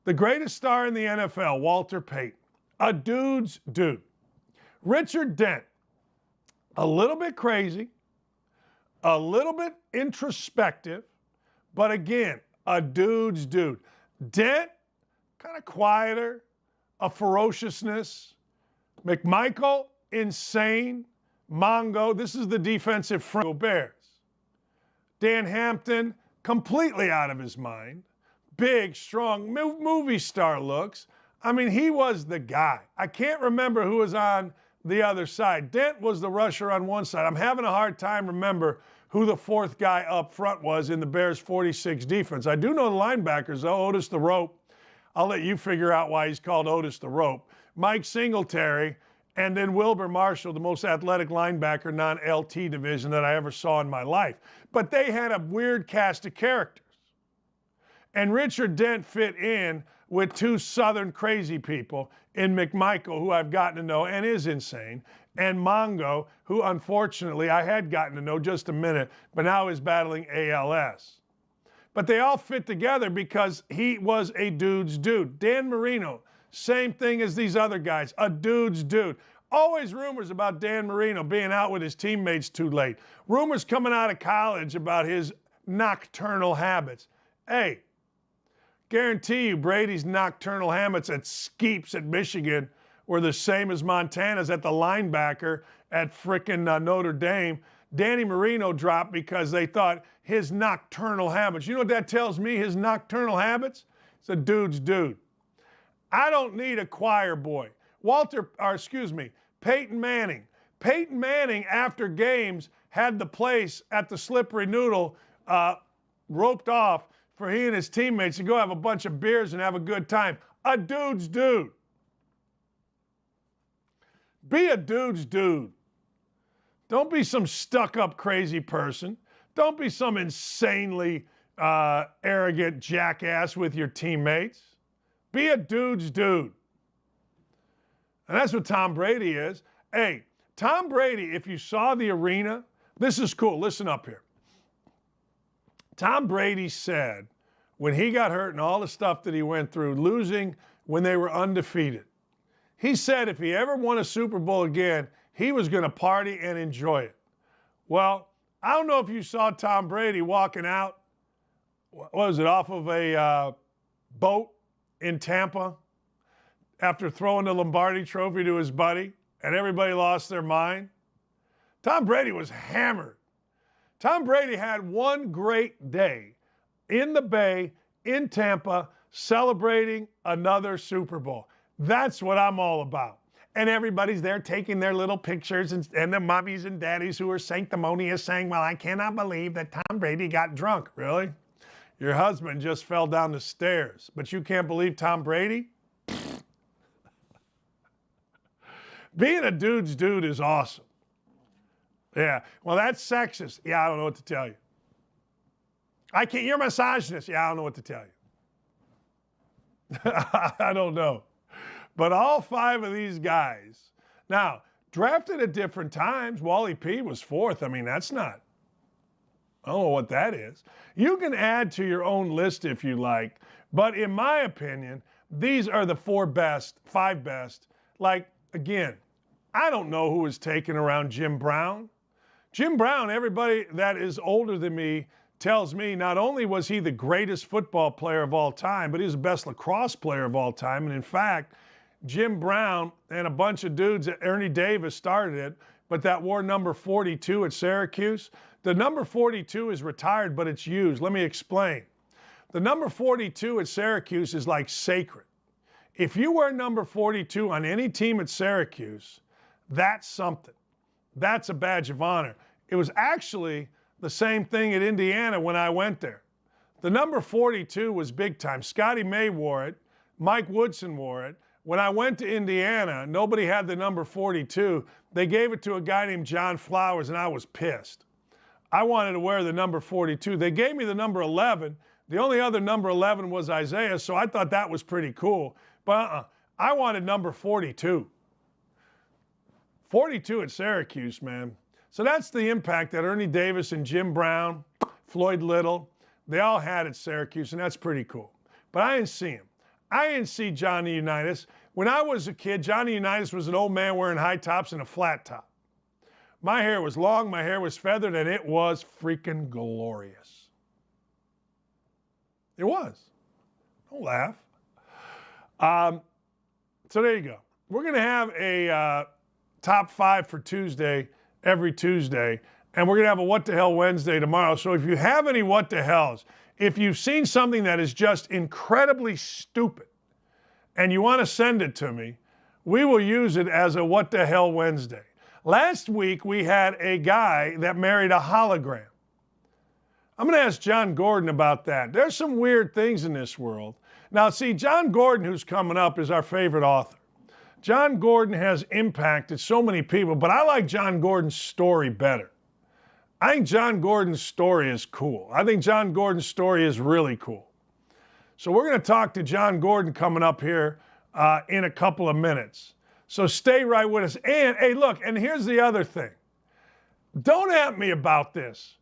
The greatest star in the NFL, Walter Payton. A dude's dude. Richard Dent, a little bit crazy, a little bit introspective, but again, a dude's dude. Dent, kind of quieter, a ferociousness. McMichael, insane. Mongo, this is the defensive front Bears. Dan Hampton, completely out of his mind. Big, strong, movie star looks. I mean, he was the guy. I can't remember who was on the other side. Dent was the rusher on one side. I'm having a hard time remember who the fourth guy up front was in the Bears 46 defense. I do know the linebackers, though. Otis the Rope. I'll let you figure out why he's called Otis the Rope. Mike Singletary. And then Wilbur Marshall, the most athletic linebacker, non-LT division that I ever saw in my life. But they had a weird cast of characters. And Richard Dent fit in with two Southern crazy people in McMichael, who I've gotten to know and is insane, and Mongo, who unfortunately I had gotten to know just a minute, but now is battling ALS. But they all fit together because he was a dude's dude. Dan Marino, same thing as these other guys, a dude's dude. Always rumors about Dan Marino being out with his teammates too late. Rumors coming out of college about his nocturnal habits. Hey, guarantee you Brady's nocturnal habits at Skeeps at Michigan were the same as Montana's at the linebacker at frickin' Notre Dame. Danny Marino dropped because they thought his nocturnal habits. You know what that tells me, his nocturnal habits? It's a dude's dude. I don't need a choir boy. Peyton Manning. Peyton Manning, after games, had the place at the Slippery Noodle roped off for he and his teammates to go have a bunch of beers and have a good time. A dude's dude. Be a dude's dude. Don't be some stuck-up crazy person. Don't be some insanely arrogant jackass with your teammates. Be a dude's dude. And that's what Tom Brady is. Hey, Tom Brady, if you saw the arena, this is cool. Listen up here. Tom Brady said when he got hurt and all the stuff that he went through, losing when they were undefeated, he said if he ever won a Super Bowl again, he was going to party and enjoy it. Well, I don't know if you saw Tom Brady walking out, what was it, off of a boat in Tampa after throwing the Lombardi trophy to his buddy, and everybody lost their mind. Tom Brady was hammered. Tom Brady had one great day in the Bay, in Tampa, celebrating another Super Bowl. That's what I'm all about. And everybody's there taking their little pictures, and the mommies and daddies who are sanctimonious saying, well, I cannot believe that Tom Brady got drunk. Really? Your husband just fell down the stairs, but you can't believe Tom Brady? Being a dude's dude is awesome. Yeah. Well, that's sexist. Yeah, I don't know what to tell you. You're misogynist. Yeah, I don't know what to tell you. I don't know. But all five of these guys, now, drafted at different times. Wally P was fourth. I mean, that's not, I don't know what that is. You can add to your own list if you like. But in my opinion, these are the five best. Like, again, I don't know who was taken around Jim Brown. Jim Brown, everybody that is older than me tells me not only was he the greatest football player of all time, but he was the best lacrosse player of all time. And in fact, Jim Brown and a bunch of dudes, Ernie Davis started it, but that wore number 42 at Syracuse. The number 42 is retired, but it's used. Let me explain. The number 42 at Syracuse is like sacred. If you wear number 42 on any team at Syracuse, that's something. That's a badge of honor. It was actually the same thing at Indiana when I went there. The number 42 was big time. Scotty May wore it. Mike Woodson wore it. When I went to Indiana, nobody had the number 42. They gave it to a guy named John Flowers, and I was pissed. I wanted to wear the number 42. They gave me the number 11. The only other number 11 was Isaiah, so I thought that was pretty cool. But I wanted number 42. 42 at Syracuse, man. So that's the impact that Ernie Davis and Jim Brown, Floyd Little, they all had at Syracuse, and that's pretty cool. But I didn't see him. I didn't see Johnny Unitas. When I was a kid, Johnny Unitas was an old man wearing high tops and a flat top. My hair was long, my hair was feathered, and it was freaking glorious. It was. Don't laugh. So there you go. We're going to have a top five for Tuesday, every Tuesday, and we're going to have a What the Hell Wednesday tomorrow. So if you have any what the hells, if you've seen something that is just incredibly stupid and you want to send it to me, we will use it as a What the Hell Wednesday. Last week, we had a guy that married a hologram. I'm going to ask Jon Gordon about that. There's some weird things in this world. Now, see, Jon Gordon, who's coming up, is our favorite author. Jon Gordon has impacted so many people, but I like Jon Gordon's story better. I think Jon Gordon's story is cool. I think Jon Gordon's story is really cool. So we're going to talk to Jon Gordon coming up here in a couple of minutes. So stay right with us. And, hey, look, and here's the other thing. Don't at me about this.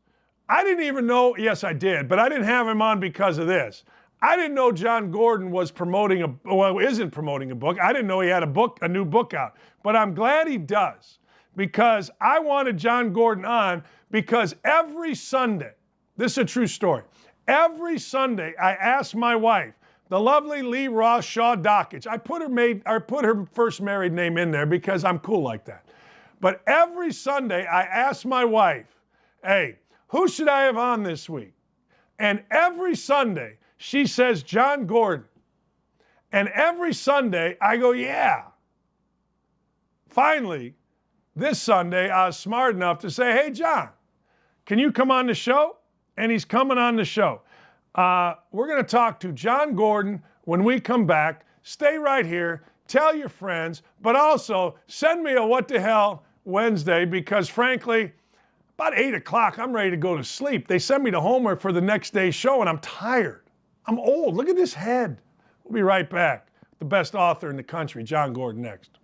I didn't even know, yes, I did, but I didn't have him on because of this. I didn't know Jon Gordon was isn't promoting a book. I didn't know he had a new book out. But I'm glad he does, because I wanted Jon Gordon on because every Sunday, this is a true story, every Sunday I asked my wife, the lovely Lee Ross Shaw Dakich, I put her first married name in there because I'm cool like that. But every Sunday I asked my wife, hey, who should I have on this week? And every Sunday she says Jon Gordon. And every Sunday I go, yeah. Finally, this Sunday I was smart enough to say, hey, Jon, can you come on the show? And he's coming on the show. We're going to talk to Jon Gordon when we come back. Stay right here. Tell your friends, but also send me a What the Hell Wednesday, because frankly, about 8 o'clock, I'm ready to go to sleep. They send me the homework for the next day's show, and I'm tired. I'm old. Look at this head. We'll be right back. The best author in the country, Jon Gordon, next.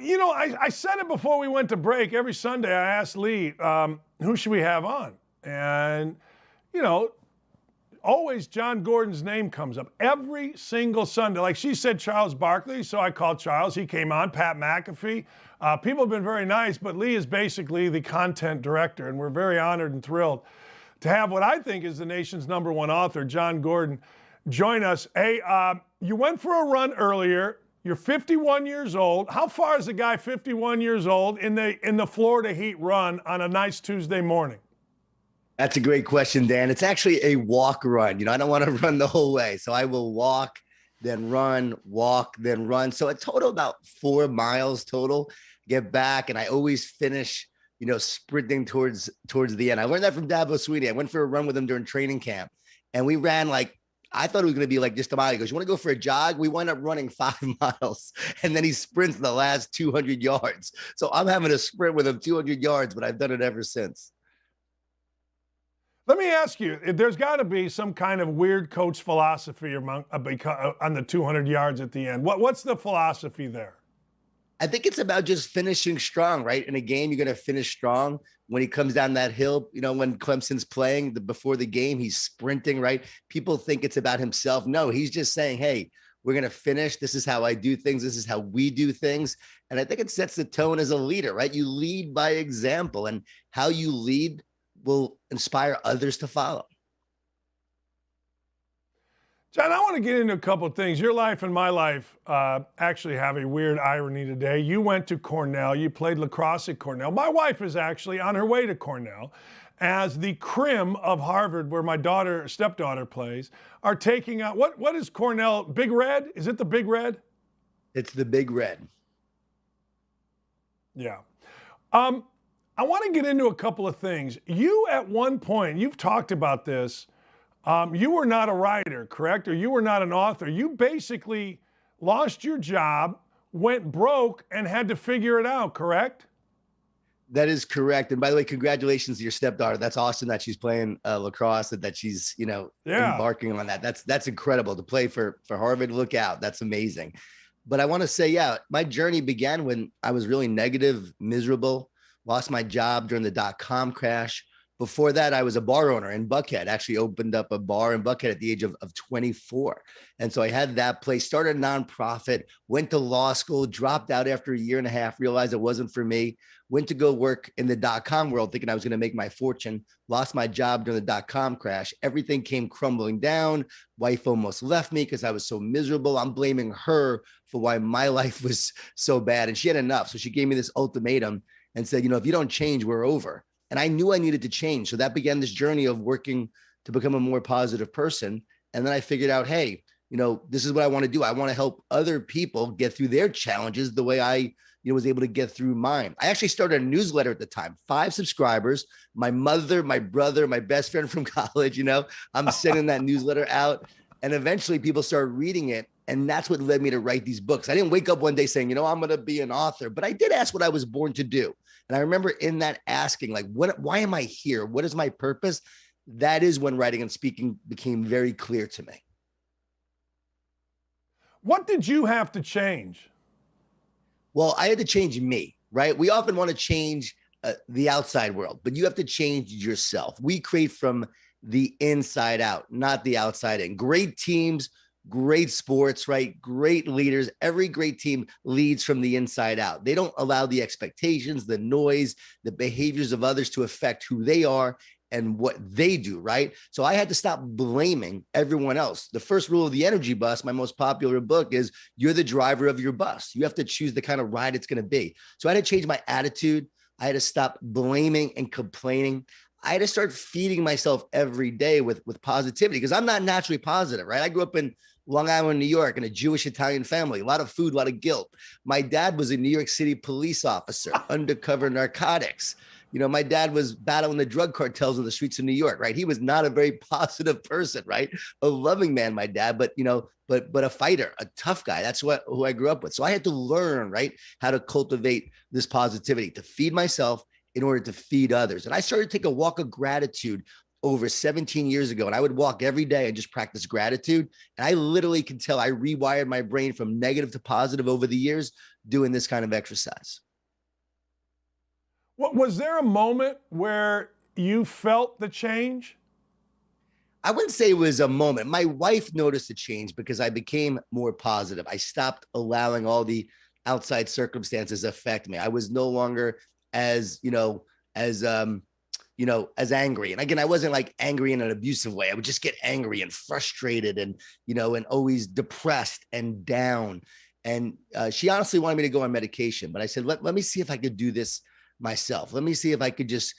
Yeah, I said it before we went to break. Every Sunday I asked Lee, who should we have on? And, always Jon Gordon's name comes up every single Sunday. Like she said, Charles Barkley, so I called Charles. He came on. Pat McAfee. People have been very nice, but Lee is basically the content director, and we're very honored and thrilled to have what I think is the nation's #1 author, Jon Gordon, join us. Hey, you went for a run earlier. You're 51 years old. How far is a guy 51 years old in the Florida heat run on a nice Tuesday morning? That's a great question, Dan. It's actually a walk run. I don't want to run the whole way. So I will walk, then run, walk, then run. So a total about 4 miles total, get back. And I always finish, sprinting towards the end. I learned that from Dabo Sweeney. I went for a run with him during training camp, and we ran I thought it was going to be just a mile. He goes, you want to go for a jog? We wind up running 5 miles, and then he sprints the last 200 yards. So I'm having a sprint with him 200 yards, but I've done it ever since. Let me ask you, there's got to be some kind of weird coach philosophy on the 200 yards at the end. What's the philosophy there? I think it's about just finishing strong, right? In a game, you're going to finish strong. When he comes down that hill, when Clemson's playing before the game, he's sprinting, right? People think it's about himself. No, he's just saying, hey, we're going to finish. This is how I do things. This is how we do things. And I think it sets the tone as a leader, right? You lead by example, and how you lead will inspire others to follow. John, I want to get into a couple of things. Your life and my life actually have a weird irony today. You went to Cornell. You played lacrosse at Cornell. My wife is actually on her way to Cornell, as the crim of Harvard, where my stepdaughter plays, are taking out, what is Cornell? Big Red? Is it the Big Red? It's the Big Red. Yeah. I want to get into a couple of things. You, at one point, you've talked about this. You were not a writer, correct? Or you were not an author. You basically lost your job, went broke, and had to figure it out, correct? That is correct. And by the way, congratulations to your stepdaughter. That's awesome that she's playing lacrosse, that she's, embarking on that. That's incredible to play for Harvard. Look out. That's amazing. But I want to say, my journey began when I was really negative, miserable, lost my job during the .com crash. Before that, I was a bar owner in Buckhead, actually opened up a bar in Buckhead at the age of 24. And so I had that place, started a nonprofit, went to law school, dropped out after a year and a half, realized it wasn't for me, went to go work in the .com world, thinking I was going to make my fortune, lost my job during the .com crash. Everything came crumbling down. Wife almost left me because I was so miserable. I'm blaming her for why my life was so bad. And she had enough. So she gave me this ultimatum and said, if you don't change, we're over. And I knew I needed to change. So that began this journey of working to become a more positive person. And then I figured out, hey, this is what I want to do. I want to help other people get through their challenges the way I was able to get through mine. I actually started a newsletter at the time, 5 subscribers, my mother, my brother, my best friend from college, I'm sending that newsletter out. And eventually people started reading it. And that's what led me to write these books. I didn't wake up one day saying, I'm going to be an author, but I did ask what I was born to do. And I remember in that asking, why am I here? What is my purpose? That is when writing and speaking became very clear to me. What did you have to change? Well, I had to change me, right? We often want to change the outside world, but you have to change yourself. We create from the inside out, not the outside in. Great teams, great sports, right? Great leaders. Every great team leads from the inside out. They don't allow the expectations, the noise, the behaviors of others to affect who they are and what they do, right? So I had to stop blaming everyone else. The first rule of the energy bus, my most popular book, is you're the driver of your bus. You have to choose the kind of ride it's going to be. So I had to change my attitude. I had to stop blaming and complaining. I had to start feeding myself every day with positivity, because I'm not naturally positive, right? I grew up in Long Island, New York, in a Jewish Italian family, a lot of food, a lot of guilt. My dad was a New York City police officer, undercover narcotics. My dad was battling the drug cartels in the streets of New York, right? He was not a very positive person, right? A loving man, my dad, but a fighter, a tough guy. That's who I grew up with. So I had to learn, right, how to cultivate this positivity, to feed myself in order to feed others. And I started to take a walk of gratitude over 17 years ago. And I would walk every day and just practice gratitude. And I literally can tell I rewired my brain from negative to positive over the years doing this kind of exercise. Was there a moment where you felt the change? I wouldn't say it was a moment. My wife noticed a change because I became more positive. I stopped allowing all the outside circumstances affect me. I was no longer as angry. And again, I wasn't like angry in an abusive way. I would just get angry and frustrated and always depressed and down. And she honestly wanted me to go on medication, but I said, let me see if I could do this myself. Let me see if I could just,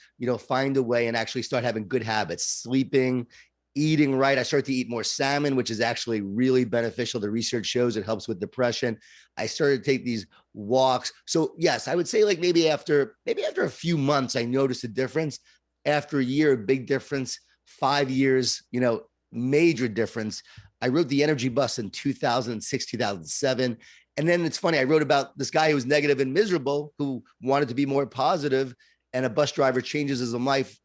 find a way and actually start having good habits, sleeping, eating right. I started to eat more salmon, which is actually really beneficial. The research shows it helps with depression. I started to take these walks. So yes, I would say maybe after a few months, I noticed a difference. After a year, a big difference. 5 years, major difference. I wrote The Energy Bus in 2006, 2007. And then it's funny, I wrote about this guy who was negative and miserable, who wanted to be more positive, and a bus driver changes his life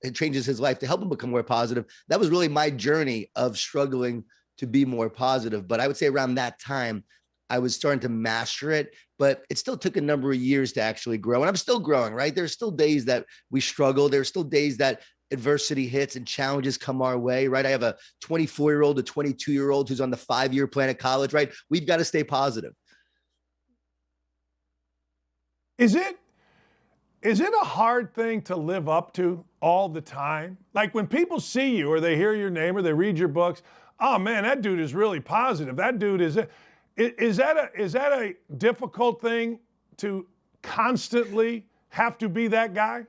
to help him become more positive. That was really my journey of struggling to be more positive. But I would say around that time, I was starting to master it, but it still took a number of years to actually grow. And I'm still growing, right? There's still days that we struggle. There's still days that adversity hits and challenges come our way, right? I have a 24-year-old, a 22-year-old who's on the 5-year plan at college, right? We've got to stay positive. Is it a hard thing to live up to all the time? Like when people see you or they hear your name or they read your books, oh man, that dude is really positive. That dude is that a difficult thing to constantly have to be that guy?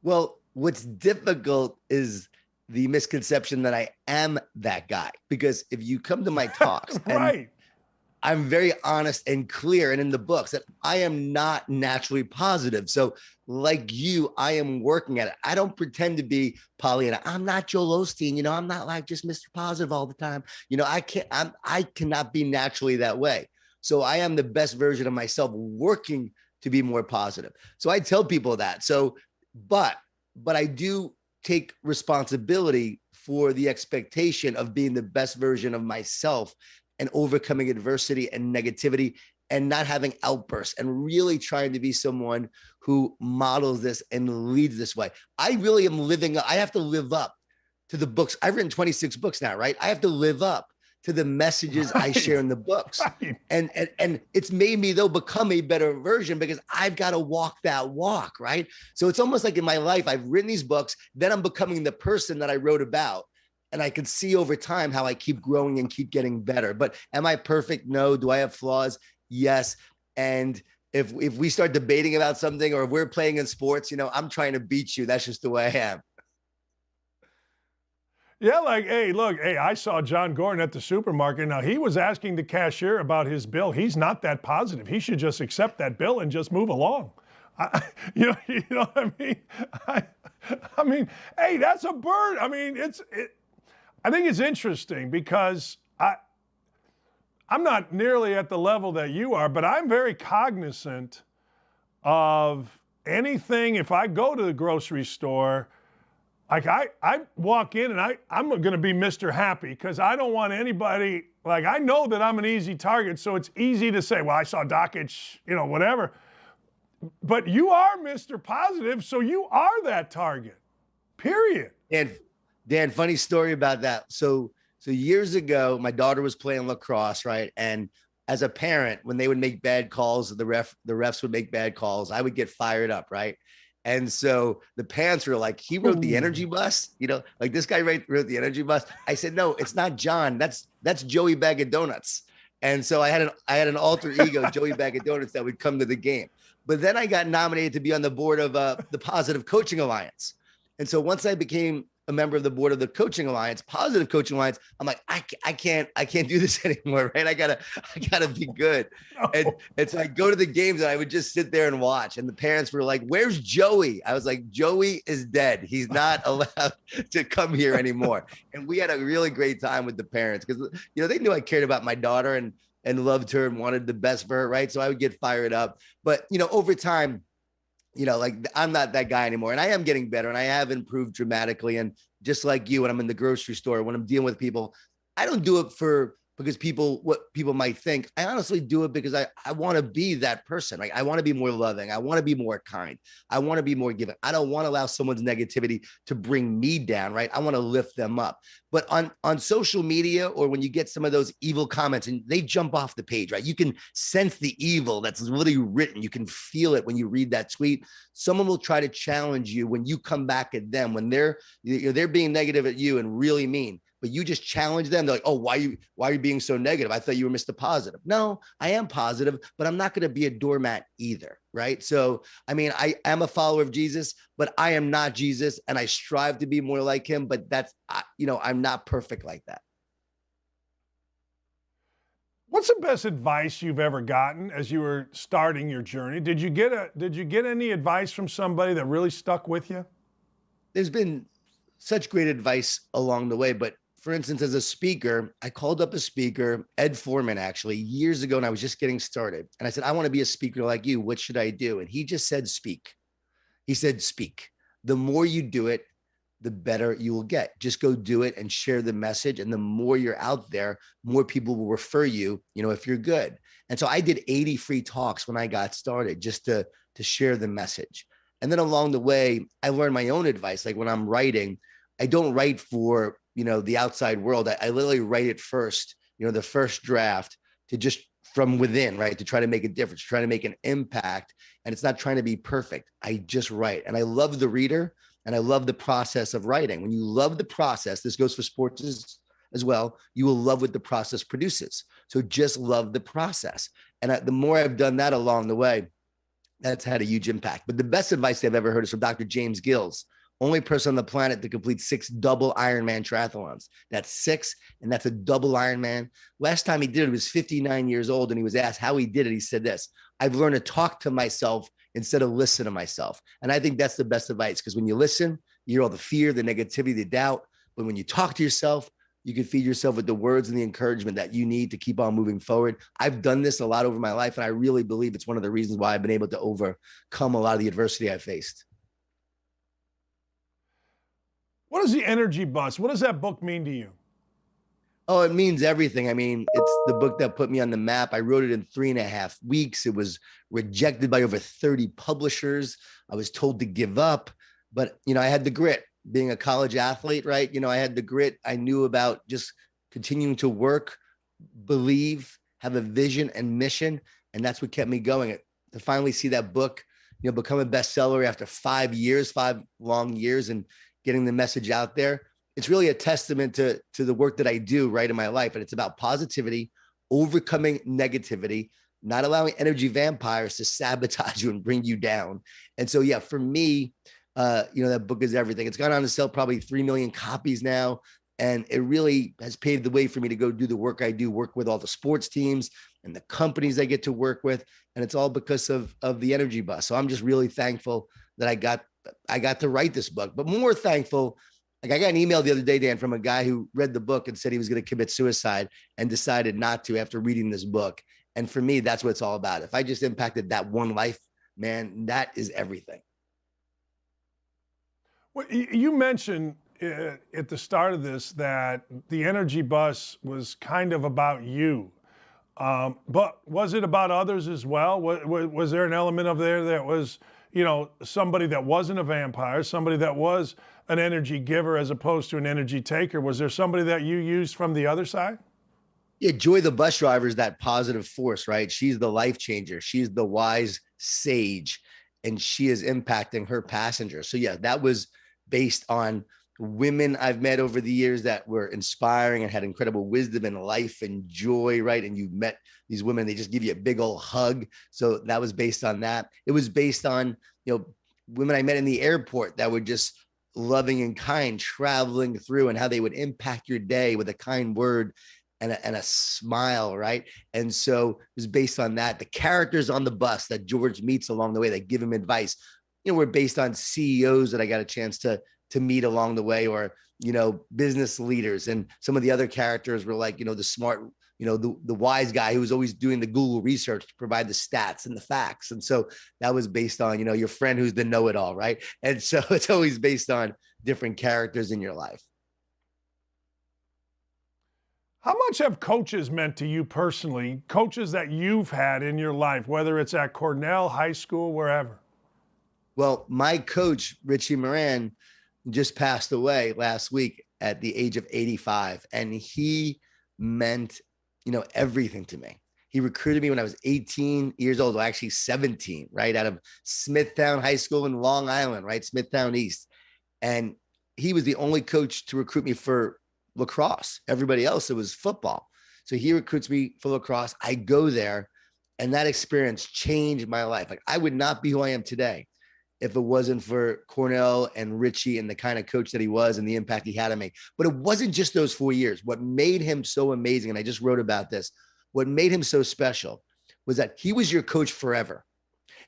Well, what's difficult is the misconception that I am that guy, because if you come to my talks, Right. and I'm very honest and clear, and in the books, that I am not naturally positive. So like you, I am working at it. I don't pretend to be Pollyanna. I'm not Joel Osteen. I'm not like just Mr. Positive all the time. I cannot be naturally that way. So I am the best version of myself, working to be more positive. So I tell people that. So, but I do take responsibility for the expectation of being the best version of myself and overcoming adversity and negativity and not having outbursts, and really trying to be someone who models this and leads this way. I really am I have to live up to the books. I've written 26 books now, right? I have to live up to the messages I share in the books. Right. And it's made me, though, become a better version, because I've got to walk that walk, right? So it's almost like in my life, I've written these books, then I'm becoming the person that I wrote about. And I can see over time how I keep growing and keep getting better. But am I perfect? No. Do I have flaws? Yes. And if we start debating about something, or if we're playing in sports, I'm trying to beat you. That's just the way I am. Yeah, like, hey, look, hey, I saw Jon Gordon at the supermarket. Now, he was asking the cashier about his bill. He's not that positive. He should just accept that bill and just move along. You know what I mean? I mean, hey, that's a bird. I mean, I think it's interesting because I'm not nearly at the level that you are, but I'm very cognizant of anything. If I go to the grocery store, like I walk in and I'm going to be Mr. Happy, because I don't want anybody, like, I know that I'm an easy target, so it's easy to say, well, I saw Dakich, whatever. But you are Mr. Positive, so you are that target, period. And Dan, funny story about that. So years ago, my daughter was playing lacrosse, right? And as a parent, when they would make bad calls, the refs would make bad calls, I would get fired up, right? And so the parents were like, he wrote the energy bus, like this guy wrote the energy bus. I said, no, it's not John. That's Joey Bag of Donuts. And so I had an alter ego, Joey Bag of Donuts, that would come to the game. But then I got nominated to be on the board of the Positive Coaching Alliance. And so once I became a member of the board of the Coaching Alliance, Positive Coaching Alliance, I'm like, I can't do this anymore, right? I gotta be good. No. And so I go to the games and I would just sit there and watch. And the parents were like, "Where's Joey?" I was like, "Joey is dead. He's not allowed to come here anymore." And we had a really great time with the parents, because they knew I cared about my daughter and loved her and wanted the best for her, right? So I would get fired up. But over time, like, I'm not that guy anymore, and I am getting better, and I have improved dramatically. And just like you, when I'm in the grocery store, when I'm dealing with people, I don't do it because what people might think. I honestly do it because I want to be that person. Like, I want to be more loving. I want to be more kind. I want to be more giving. I don't want to allow someone's negativity to bring me down, right? I want to lift them up. But on social media, or when you get some of those evil comments and they jump off the page, right? You can sense the evil that's literally written. You can feel it when you read that tweet. Someone will try to challenge you when you come back at them, when they're being negative at you and really mean. But you just challenge them. They're like, "Oh, why are you being so negative? I thought you were Mr. Positive." No, I am positive, but I'm not going to be a doormat either, right? So, I mean, I am a follower of Jesus, but I am not Jesus, and I strive to be more like him. But that's, I'm not perfect like that. What's the best advice you've ever gotten as you were starting your journey? Did you get any advice from somebody that really stuck with you? There's been such great advice along the way, but for instance, as a speaker, I called up a speaker, Ed Foreman, actually, years ago, and I was just getting started. And I said, "I want to be a speaker like you. What should I do?" And he just said, "Speak." He said, "Speak. The more you do it, the better you will get. Just go do it and share the message. And the more you're out there, more people will refer you, if you're good." And so I did 80 free talks when I got started, just to share the message. And then along the way, I learned my own advice. Like, when I'm writing, I don't write for, the outside world. I literally write it first, the first draft, to just from within, right? To try to make a difference, try to make an impact. And it's not trying to be perfect. I just write. And I love the reader, and I love the process of writing. When you love the process, this goes for sports as well, you will love what the process produces. So just love the process. And the more I've done that along the way, that's had a huge impact. But the best advice I've ever heard is from Dr. James Gills, only person on the planet to complete 6 double Ironman triathlons. That's 6, and that's a double Ironman. Last time he did it, he was 59 years old, and he was asked how he did it. He said this: I've learned to talk to myself instead of listen to myself. And I think that's the best advice, because when you listen, you hear all the fear, the negativity, the doubt. But when you talk to yourself, you can feed yourself with the words and the encouragement that you need to keep on moving forward. I've done this a lot over my life, and I really believe it's one of the reasons why I've been able to overcome a lot of the adversity I've faced. What is the energy bus? What does that book mean to you? Oh, it means everything. I mean, it's the book that put me on the map. I wrote it in 3.5 weeks. It was rejected by over 30 publishers. I was told to give up, but I had the grit. Being a college athlete, right? I had the grit. I knew about just continuing to work, believe, have a vision and mission. And that's what kept me going. To finally see that book, become a bestseller after 5 years, 5 long years, and getting the message out there. It's really a testament to the work that I do right in my life. And it's about positivity, overcoming negativity, not allowing energy vampires to sabotage you and bring you down. And so, yeah, for me, that book is everything. It's gone on to sell probably 3 million copies now. And it really has paved the way for me to go do the work I do, work with all the sports teams and the companies I get to work with. And it's all because of the energy bus. So I'm just really thankful that I got to write this book, but more thankful. Like, I got an email the other day, Dan, from a guy who read the book and said he was going to commit suicide and decided not to after reading this book. And for me, that's what it's all about. If I just impacted that one life, man, that is everything. Well, you mentioned at the start of this that the energy bus was kind of about you, but was it about others as well? Was there an element of there that was, somebody that wasn't a vampire, somebody that was an energy giver as opposed to an energy taker? Was there somebody that you used from the other side? Yeah, Joy, the bus driver, is that positive force, right? She's the life changer. She's the wise sage, and she is impacting her passengers. So yeah, that was based on women I've met over the years that were inspiring and had incredible wisdom and life and joy, right? And you met these women, they just give you a big old hug. So that was based on that. It was based on, women I met in the airport that were just loving and kind, traveling through, and how they would impact your day with a kind word and a smile, right? And so it was based on that. The characters on the bus that George meets along the way that give him advice, were based on CEOs that I got a chance to meet along the way, or, business leaders. And some of the other characters were like, the smart, the wise guy who was always doing the Google research to provide the stats and the facts. And so that was based on, your friend who's the know-it-all, right? And so it's always based on different characters in your life. How much have coaches meant to you personally, coaches that you've had in your life, whether it's at Cornell, high school, wherever? Well, my coach, Richie Moran, just passed away last week at the age of 85. And he meant, everything to me. He recruited me when I was 18 years old, or actually 17, right? Out of Smithtown High School in Long Island, right? Smithtown East. And he was the only coach to recruit me for lacrosse. Everybody else, it was football. So he recruits me for lacrosse. I go there, and that experience changed my life. Like, I would not be who I am today if it wasn't for Cornell and Richie and the kind of coach that he was and the impact he had on me. But it wasn't just those 4 years. What made him so amazing, and I just wrote about this, what made him so special was that he was your coach forever.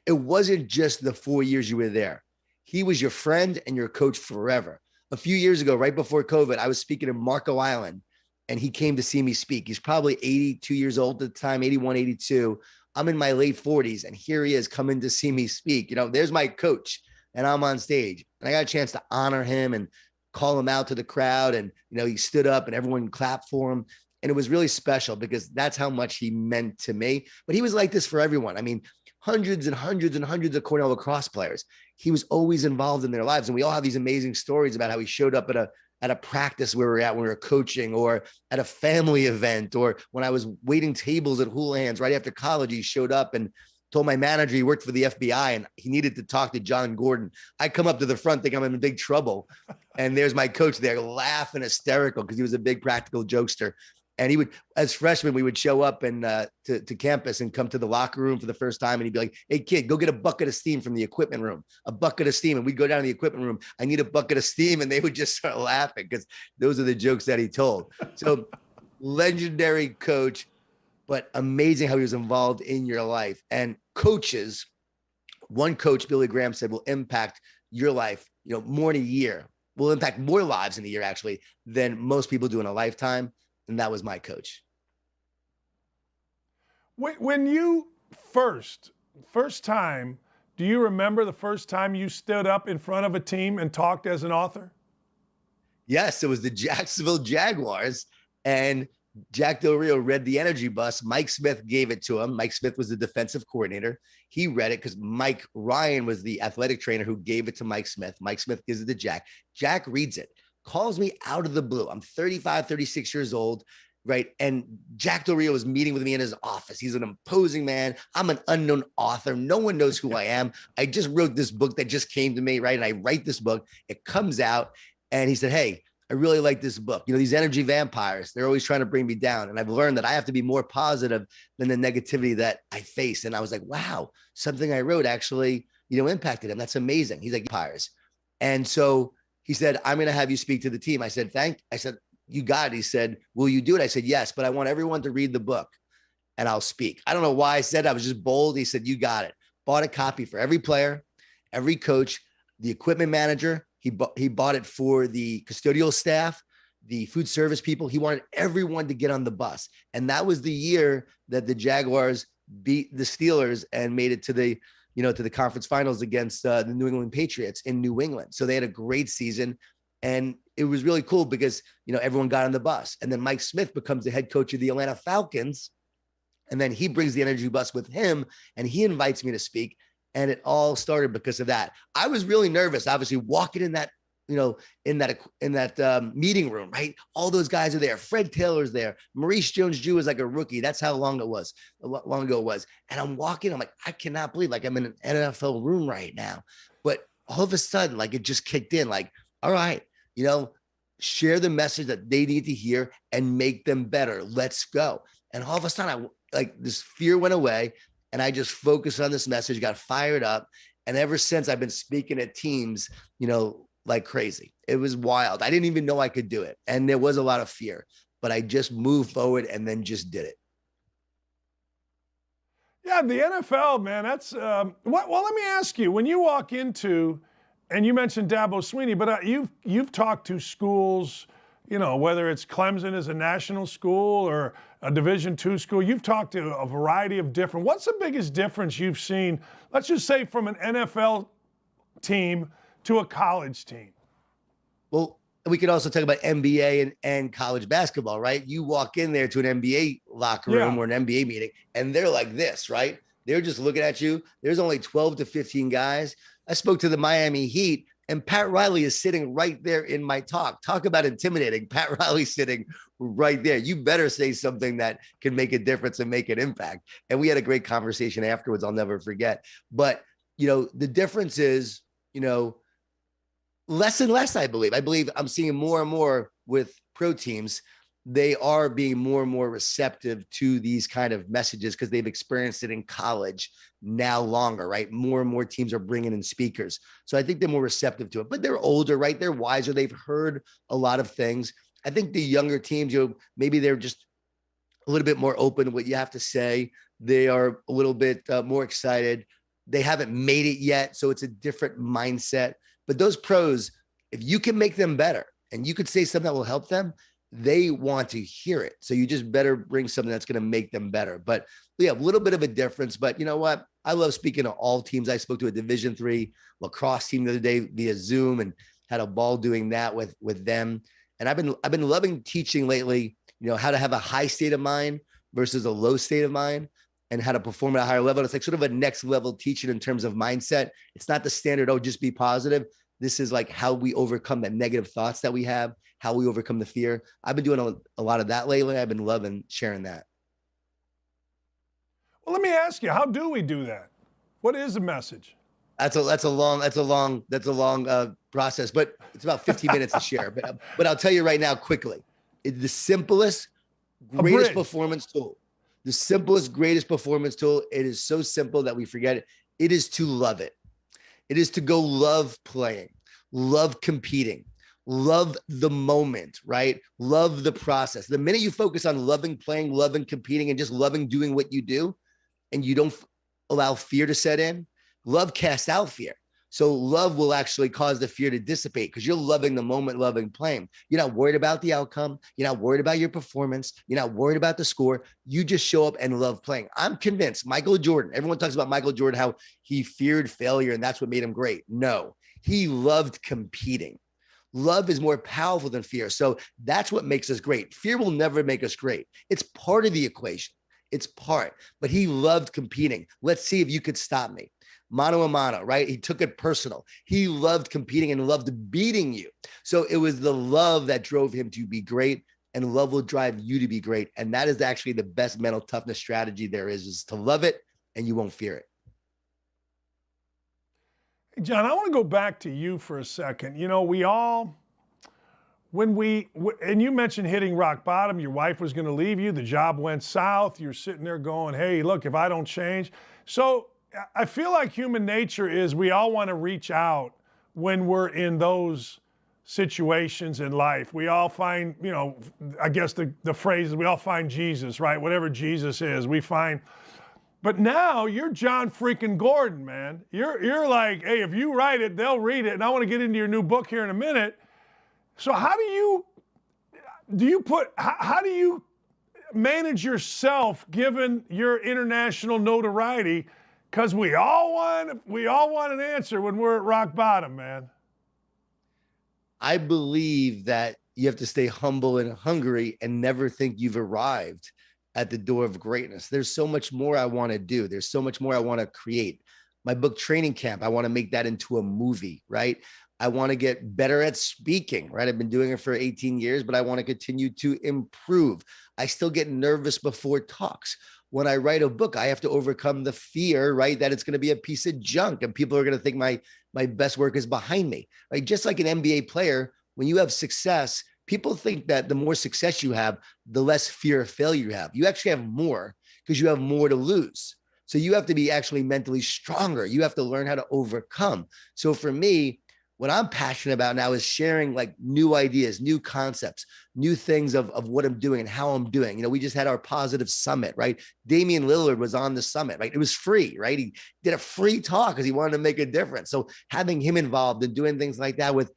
It wasn't just the 4 years you were there. He was your friend and your coach forever. A few years ago, right before COVID, I was speaking in Marco Island, and he came to see me speak. He's probably 82 years old at the time, 81, 82. I'm in my late 40s, and here he is coming to see me speak. There's my coach, and I'm on stage, and I got a chance to honor him and call him out to the crowd. And, he stood up and everyone clapped for him. And it was really special because that's how much he meant to me. But he was like this for everyone. I mean, hundreds and hundreds and hundreds of Cornell lacrosse players. He was always involved in their lives. And we all have these amazing stories about how he showed up at a practice where we were at when we were coaching, or at a family event, or when I was waiting tables at Houlihan's right after college. He showed up, and told my manager he worked for the FBI and he needed to talk to Jon Gordon. I come up to the front, think I'm in big trouble. And there's my coach there laughing hysterical because he was a big practical jokester. And he would, as freshmen, we would show up and to campus and come to the locker room for the first time. And he'd be like, hey, kid, go get a bucket of steam from the equipment room, a bucket of steam. And we'd go down to the equipment room. I need a bucket of steam. And they would just start laughing because those are the jokes that he told. So legendary coach, but amazing how he was involved in your life. And coaches, one coach, Billy Graham, said will impact your life, more in a year, will impact more lives in a year, actually, than most people do in a lifetime. And that was my coach. When you first time, do you remember the first time you stood up in front of a team and talked as an author? Yes, it was the Jacksonville Jaguars. And Jack Del Rio read the energy bus. Mike Smith gave it to him. Mike Smith was the defensive coordinator. He read it because Mike Ryan was the athletic trainer who gave it to Mike Smith. Mike Smith gives it to Jack. Jack reads it, calls me out of the blue. I'm 35, 36 years old, right? And Jack Del Rio was meeting with me in his office. He's an imposing man. I'm an unknown author. No one knows who I am. I just wrote this book that just came to me, right? And I write this book. It comes out. And he said, hey, I really like this book. These energy vampires, they're always trying to bring me down. And I've learned that I have to be more positive than the negativity that I face. And I was like, wow, something I wrote actually, impacted him. That's amazing. He's like, vampires. And so he said, I'm going to have you speak to the team. I said, you got it. He said, will you do it? I said, yes, but I want everyone to read the book and I'll speak. I don't know why I said it. I was just bold. He said, you got it. Bought a copy for every player, every coach, the equipment manager. He bought it for the custodial staff, the food service people. He wanted everyone to get on the bus. And that was the year that the Jaguars beat the Steelers and made it to the conference finals against the New England Patriots in New England. So they had a great season. And it was really cool because, everyone got on the bus. And then Mike Smith becomes the head coach of the Atlanta Falcons. And then he brings the energy bus with him and he invites me to speak. And it all started because of that. I was really nervous, obviously, walking in that, in that meeting room, right? All those guys are there. Fred Taylor's there. Maurice Jones-Drew is like a rookie. That's how long ago it was. And I'm walking, I'm like, I cannot believe like I'm in an NFL room right now. But all of a sudden, like it just kicked in, like, all right, share the message that they need to hear and make them better. Let's go. And all of a sudden, this fear went away. And I just focused on this message, got fired up. And ever since I've been speaking at teams, like crazy. It was wild. I didn't even know I could do it. And there was a lot of fear, but I just moved forward and then just did it. Yeah, the NFL, man, that's, well, let me ask you, when you walk into, and you mentioned Dabo Swinney, but you've talked to schools, whether it's Clemson is a national school or a Division II school, you've talked to a variety of different. What's the biggest difference you've seen, let's just say from an NFL team to a college team? Well, we could also talk about NBA and college basketball, right? You walk in there to an NBA locker room or an NBA meeting, and they're like this, right? They're just looking at you. There's only 12 to 15 guys. I spoke to the Miami Heat, and Pat Riley is sitting right there in my talk. Talk about intimidating. Pat Riley's sitting right there. You better say something that can make a difference and make an impact. And we had a great conversation afterwards. I'll never forget. But, the difference is, less and less, I believe. I believe I'm seeing more and more with pro teams. They are being more and more receptive to these kind of messages because they've experienced it in college now longer, right? More and more teams are bringing in speakers. So I think they're more receptive to it, but they're older, right? They're wiser. They've heard a lot of things. I think the younger teams, maybe they're just a little bit more open to what you have to say. They are a little bit more excited. They haven't made it yet. So it's a different mindset. But those pros, if you can make them better and you could say something that will help them, they want to hear it. So you just better bring something that's going to make them better. But yeah, a little bit of a difference. But you know what? I love speaking to all teams. I spoke to a Division III lacrosse team the other day via Zoom and had a ball doing that with them. And I've been loving teaching lately, how to have a high state of mind versus a low state of mind and how to perform at a higher level. It's like sort of a next level teaching in terms of mindset. It's not the standard, just be positive. This is like how we overcome the negative thoughts that we have, how we overcome the fear. I've been doing a lot of that lately. I've been loving sharing that. Well, let me ask you, how do we do that? What is the message? That's a long process, but it's about 15 minutes to share. But I'll tell you right now quickly, the simplest, greatest performance tool. The simplest, greatest performance tool. It is so simple that we forget it. It is to love it. It is to go love playing, love competing, love the moment, right? Love the process. The minute you focus on loving playing, loving competing, and just loving doing what you do, and you don't allow fear to set in, love casts out fear. So love will actually cause the fear to dissipate because you're loving the moment, loving playing. You're not worried about the outcome. You're not worried about your performance. You're not worried about the score. You just show up and love playing. I'm convinced Michael Jordan, everyone talks about Michael Jordan, how he feared failure and that's what made him great. No, he loved competing. Love is more powerful than fear. So that's what makes us great. Fear will never make us great. It's part of the equation. It's part, but he loved competing. Let's see if you could stop me. Mano a mano, right? He took it personal. He loved competing and loved beating you. So it was the love that drove him to be great, and love will drive you to be great. And that is actually the best mental toughness strategy there is to love it and you won't fear it. Hey, Jon, I want to go back to you for a second. You know, we all, and you mentioned hitting rock bottom, your wife was going to leave you, the job went south, you're sitting there going, hey, look, if I don't change. So I feel like human nature is we all want to reach out when we're in those situations in life. We all find, you know, I guess the phrase is we all find Jesus, right? Whatever Jesus is, we find. But now you're Jon freaking Gordon, man. You're like, hey, if you write it, they'll read it. And I want to get into your new book here in a minute. So how do you manage yourself given your international notoriety? Because we all want an answer when we're at rock bottom, man. I believe that you have to stay humble and hungry and never think you've arrived at the door of greatness. There's so much more I want to do. There's so much more I want to create. My book, Training Camp, I want to make that into a movie, right? I want to get better at speaking, right? I've been doing it for 18 years, but I want to continue to improve. I still get nervous before talks. When I write a book, I have to overcome the fear, right? That it's going to be a piece of junk and people are going to think my best work is behind me, right? Just like an NBA player, when you have success, people think that the more success you have, the less fear of failure you have. You actually have more because you have more to lose. So you have to be actually mentally stronger. You have to learn how to overcome. So for me, what I'm passionate about now is sharing like new ideas, new concepts, new things of what I'm doing and how I'm doing. You know, we just had our positive summit, right? Damian Lillard was on the summit, right? It was free, right? He did a free talk because he wanted to make a difference. So having him involved and doing things like that with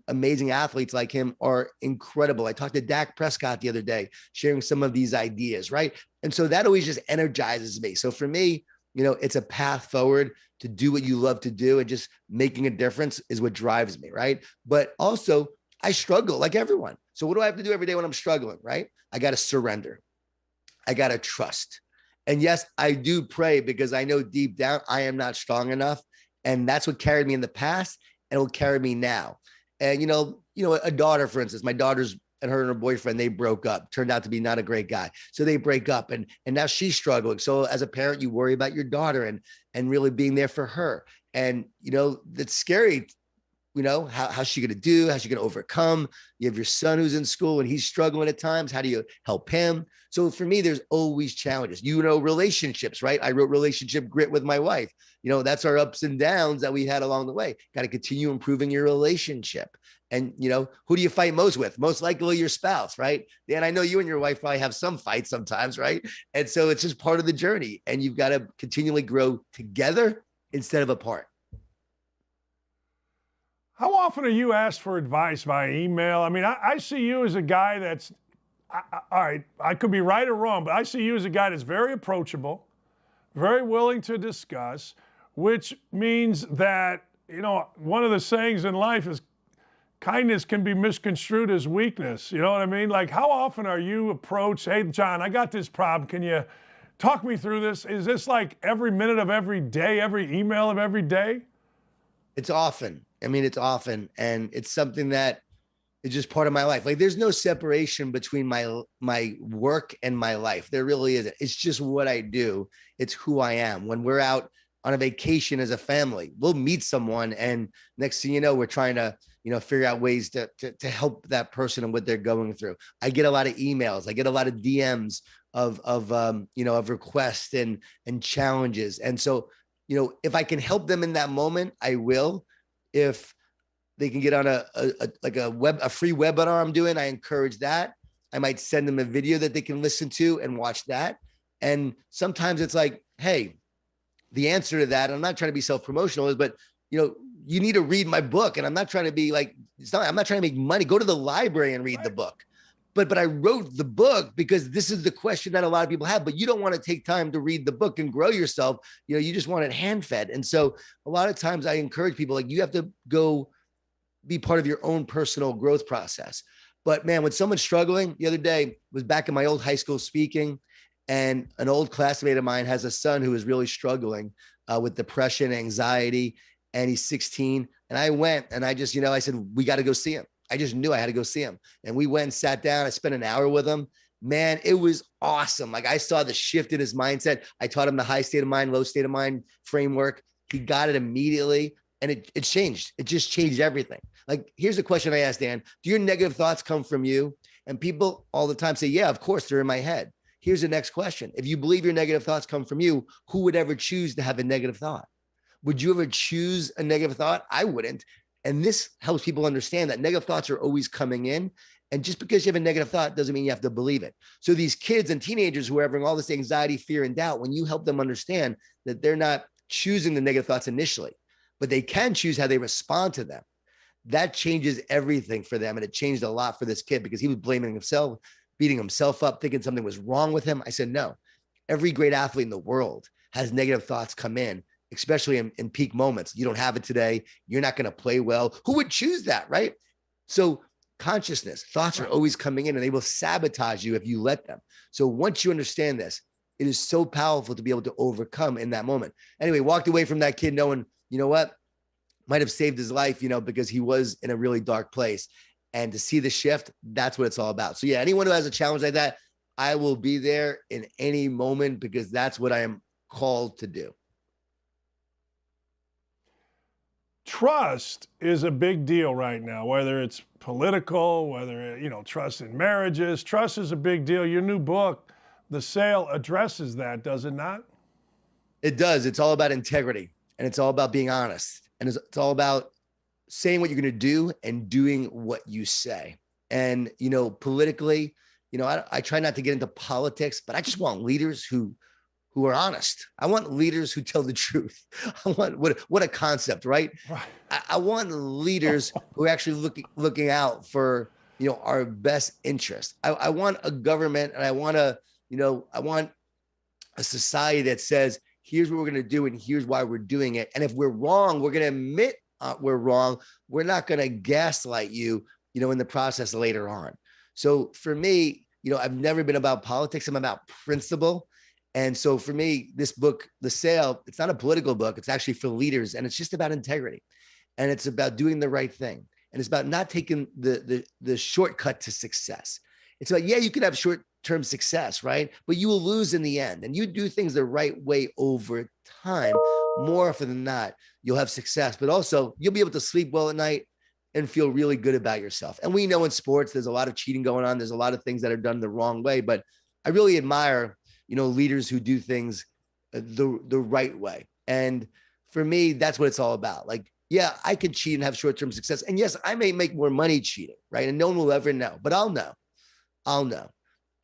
amazing athletes like him are incredible. I talked to Dak Prescott the other day, sharing some of these ideas, right? And so that always just energizes me. So for me, you know, it's a path forward to do what you love to do, and just making a difference is what drives me, right? But also I struggle like everyone. So what do I have to do every day when I'm struggling, right? I got to surrender. I got to trust. And yes, I do pray because I know deep down I am not strong enough. And that's what carried me in the past and it will carry me now. And, you know, a daughter, for instance, my daughter's and her boyfriend, they broke up, turned out to be not a great guy. So they break up and now she's struggling. So as a parent, you worry about your daughter and really being there for her. And, you know, that's scary. You know, how's she going to do? How's she going to overcome? You have your son who's in school and he's struggling at times. How do you help him? So for me, there's always challenges, you know, relationships, right? I wrote Relationship Grit with my wife. You know, that's our ups and downs that we had along the way. Got to continue improving your relationship. And, you know, who do you fight most with? Most likely your spouse, right? Dan, I know you and your wife probably have some fights sometimes, right? And so it's just part of the journey. And you've got to continually grow together instead of apart. How often are you asked for advice via email? I mean, I see you as a guy that's, all right, I could be right or wrong, but I see you as a guy that's very approachable, very willing to discuss, which means that, you know, one of the sayings in life is kindness can be misconstrued as weakness. You know what I mean? Like, how often are you approached, hey, Jon, I got this problem. Can you talk me through this? Is this like every minute of every day, every email of every day? It's often. I mean, it's often. And it's something that, It's just part of my life. Like there's no separation between my work and my life. There really isn't. It's just what I do. It's who I am. When we're out on a vacation as a family, we'll meet someone, and next thing you know, we're trying to, figure out ways to help that person and what they're going through. I get a lot of emails. I get a lot of DMs of requests and challenges. And so, if I can help them in that moment, I will. If they can get on a free webinar I'm doing, I encourage that. I might send them a video that they can listen to and watch that. And sometimes it's like, hey, the answer to that, I'm not trying to be self-promotional, is, but you need to read my book. And I'm not trying to be like, I'm not trying to make money. Go to the library and read the book. But I wrote the book because this is the question that a lot of people have, but you don't want to take time to read the book and grow yourself. You just want it hand fed. And so a lot of times I encourage people, like, you have to go be part of your own personal growth process. But man, when someone's struggling, the other day was back in my old high school speaking, and an old classmate of mine has a son who is really struggling with depression, anxiety, and he's 16. And I went and I just, I said, we got to go see him. I just knew I had to go see him. And we went and sat down. I spent an hour with him. Man, it was awesome. Like, I saw the shift in his mindset. I taught him the high state of mind, low state of mind framework. He got it immediately. And it changed. It just changed everything. Like, here's the question I asked Dan. Do your negative thoughts come from you? And people all the time say, yeah, of course, they're in my head. Here's the next question. If you believe your negative thoughts come from you, who would ever choose to have a negative thought? Would you ever choose a negative thought? I wouldn't. And this helps people understand that negative thoughts are always coming in. And just because you have a negative thought doesn't mean you have to believe it. So these kids and teenagers who are having all this anxiety, fear, and doubt, when you help them understand that they're not choosing the negative thoughts initially, but they can choose how they respond to them, that changes everything for them. And it changed a lot for this kid, because he was blaming himself, beating himself up, thinking something was wrong with him. I said, no, every great athlete in the world has negative thoughts come in, especially in peak moments. You don't have it today. You're not going to play well. Who would choose that, right? So consciousness, thoughts are always coming in, and they will sabotage you if you let them. So once you understand this, it is so powerful to be able to overcome in that moment. Anyway, walked away from that kid knowing, you know what, might have saved his life, because he was in a really dark place. And to see the shift, that's what it's all about. So yeah, anyone who has a challenge like that, I will be there in any moment, because that's what I am called to do. Trust is a big deal right now, whether it's political, whether, trust in marriages. Trust is a big deal. Your new book, The Sale, addresses that, does it not? It does. It's all about integrity, and it's all about being honest, and it's all about saying what you're going to do and doing what you say. And, politically, I try not to get into politics, but I just want leaders who are honest. I want leaders who tell the truth. I want, what a concept, right? I want leaders who are actually looking out for, our best interest. I want a government, and I want a society that says, here's what we're going to do, and here's why we're doing it. And if we're wrong, we're going to admit we're wrong. We're not going to gaslight you, in the process later on. So for me, I've never been about politics. I'm about principle. And so for me, this book, The Sale, it's not a political book. It's actually for leaders, and it's just about integrity, and it's about doing the right thing. And it's about not taking the shortcut to success. It's about, yeah, you can have short-term success, right? But you will lose in the end. And you do things the right way over time, more often than not, you'll have success, but also you'll be able to sleep well at night and feel really good about yourself. And we know in sports, there's a lot of cheating going on. There's a lot of things that are done the wrong way, but I really admire, leaders who do things the right way. And for me, that's what it's all about. Like, yeah, I could cheat and have short-term success. And yes, I may make more money cheating, right? And no one will ever know, but I'll know.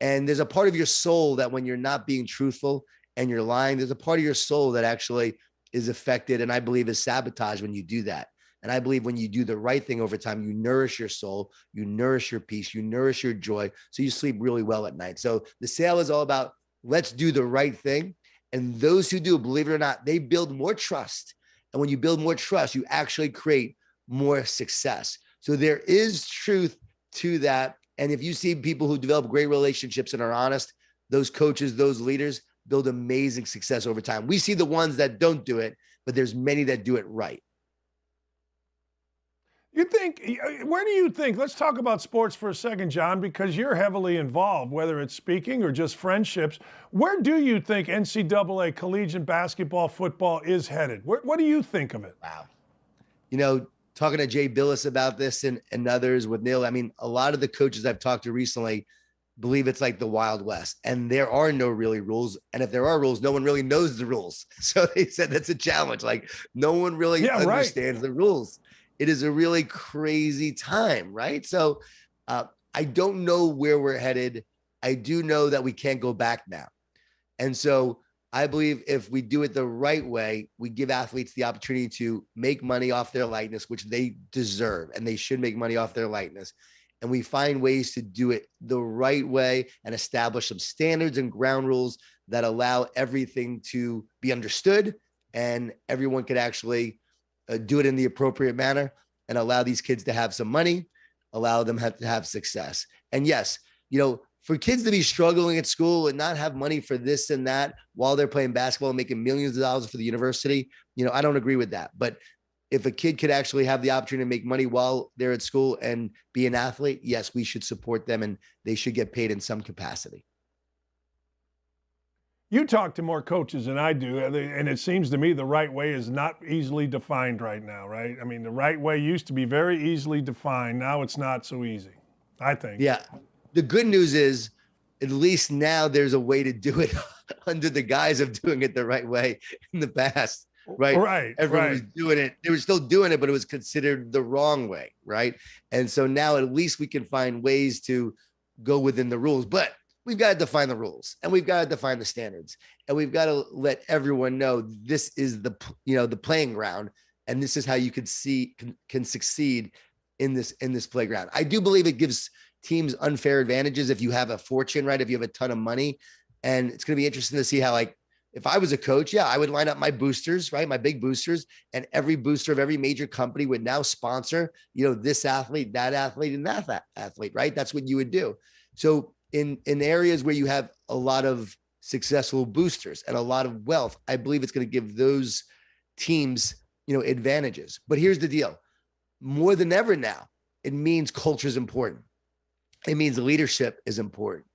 And there's a part of your soul that when you're not being truthful and you're lying, there's a part of your soul that actually is affected, and I believe is sabotaged when you do that. And I believe when you do the right thing over time, you nourish your soul, you nourish your peace, you nourish your joy, so you sleep really well at night. So The Sale is all about, let's do the right thing. And those who do, believe it or not, they build more trust. And when you build more trust, you actually create more success. So there is truth to that. And if you see people who develop great relationships and are honest, those coaches, those leaders build amazing success over time. We see the ones that don't do it, but there's many that do it right. You think, where do you think, let's talk about sports for a second, John, because you're heavily involved, whether it's speaking or just friendships. Where do you think NCAA collegiate basketball, football is headed? What do you think of it? Wow. Talking to Jay Billis about this and others with Neil, I mean, a lot of the coaches I've talked to recently believe it's like the Wild West, and there are no really rules. And if there are rules, no one really knows the rules. So they said that's a challenge. Like, no one really understands the rules. It is a really crazy time, right? So I don't know where we're headed. I do know that we can't go back now. And so I believe if we do it the right way, we give athletes the opportunity to make money off their likeness, which they deserve, and they should make money off their likeness. And we find ways to do it the right way and establish some standards and ground rules that allow everything to be understood and everyone could actually do it in the appropriate manner and allow these kids to have some money, allow them to have success. And yes, for kids to be struggling at school and not have money for this and that while they're playing basketball and making millions of dollars for the university, I don't agree with that. But if a kid could actually have the opportunity to make money while they're at school and be an athlete, yes, we should support them and they should get paid in some capacity. You talk to more coaches than I do, and it seems to me the right way is not easily defined right now, right? I mean, the right way used to be very easily defined. Now it's not so easy, I think. Yeah. The good news is at least now there's a way to do it under the guise of doing it the right way in the past. Right. Everyone was doing it. They were still doing it, but it was considered the wrong way. Right. And so now at least we can find ways to go within the rules, but we've got to define the rules and we've got to define the standards and we've got to let everyone know this is the playing ground. And this is how you can succeed in this playground. I do believe it gives teams unfair advantages if you have a fortune, right? If you have a ton of money, and it's going to be interesting to see how, like, if I was a coach, I would line up my boosters, right? My big boosters, and every booster of every major company would now sponsor, this athlete, that athlete, and that athlete, right? That's what you would do. So in areas where you have a lot of successful boosters and a lot of wealth, I believe it's going to give those teams, advantages. But here's the deal. More than ever now, it means culture is important. It means leadership is important.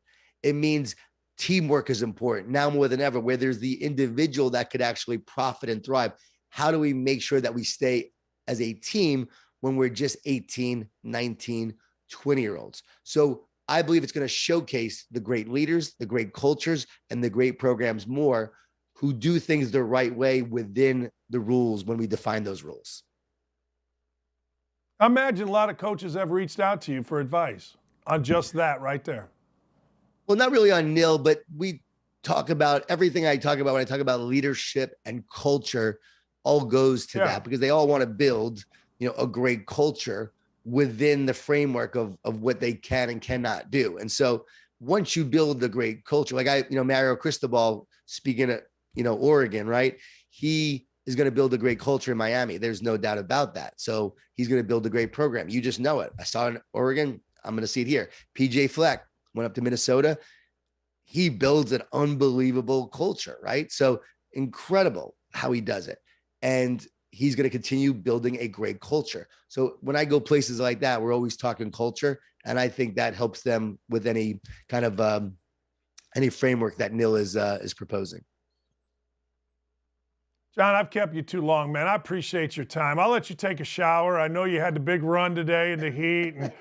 It means teamwork is important now more than ever, where there's the individual that could actually profit and thrive. How do we make sure that we stay as a team when we're just 18, 19, 20-year-olds? So I believe it's going to showcase the great leaders, the great cultures, and the great programs more who do things the right way within the rules when we define those rules. I imagine a lot of coaches have reached out to you for advice on just that right there. Well, not really on nil, but we talk about everything I talk about when I talk about leadership and culture all goes to that, because they all want to build, a great culture within the framework of what they can and cannot do. And so once you build the great culture, like Mario Cristobal speaking at, Oregon, right? He is going to build a great culture in Miami. There's no doubt about that. So he's going to build a great program. You just know it. I saw it in Oregon. I'm going to see it here. PJ Fleck went up to Minnesota. He builds an unbelievable culture, right? So incredible how he does it. And he's going to continue building a great culture. So when I go places like that, we're always talking culture. And I think that helps them with any kind of any framework that Neil is proposing. John, I've kept you too long, man. I appreciate your time. I'll let you take a shower. I know you had the big run today in the heat, and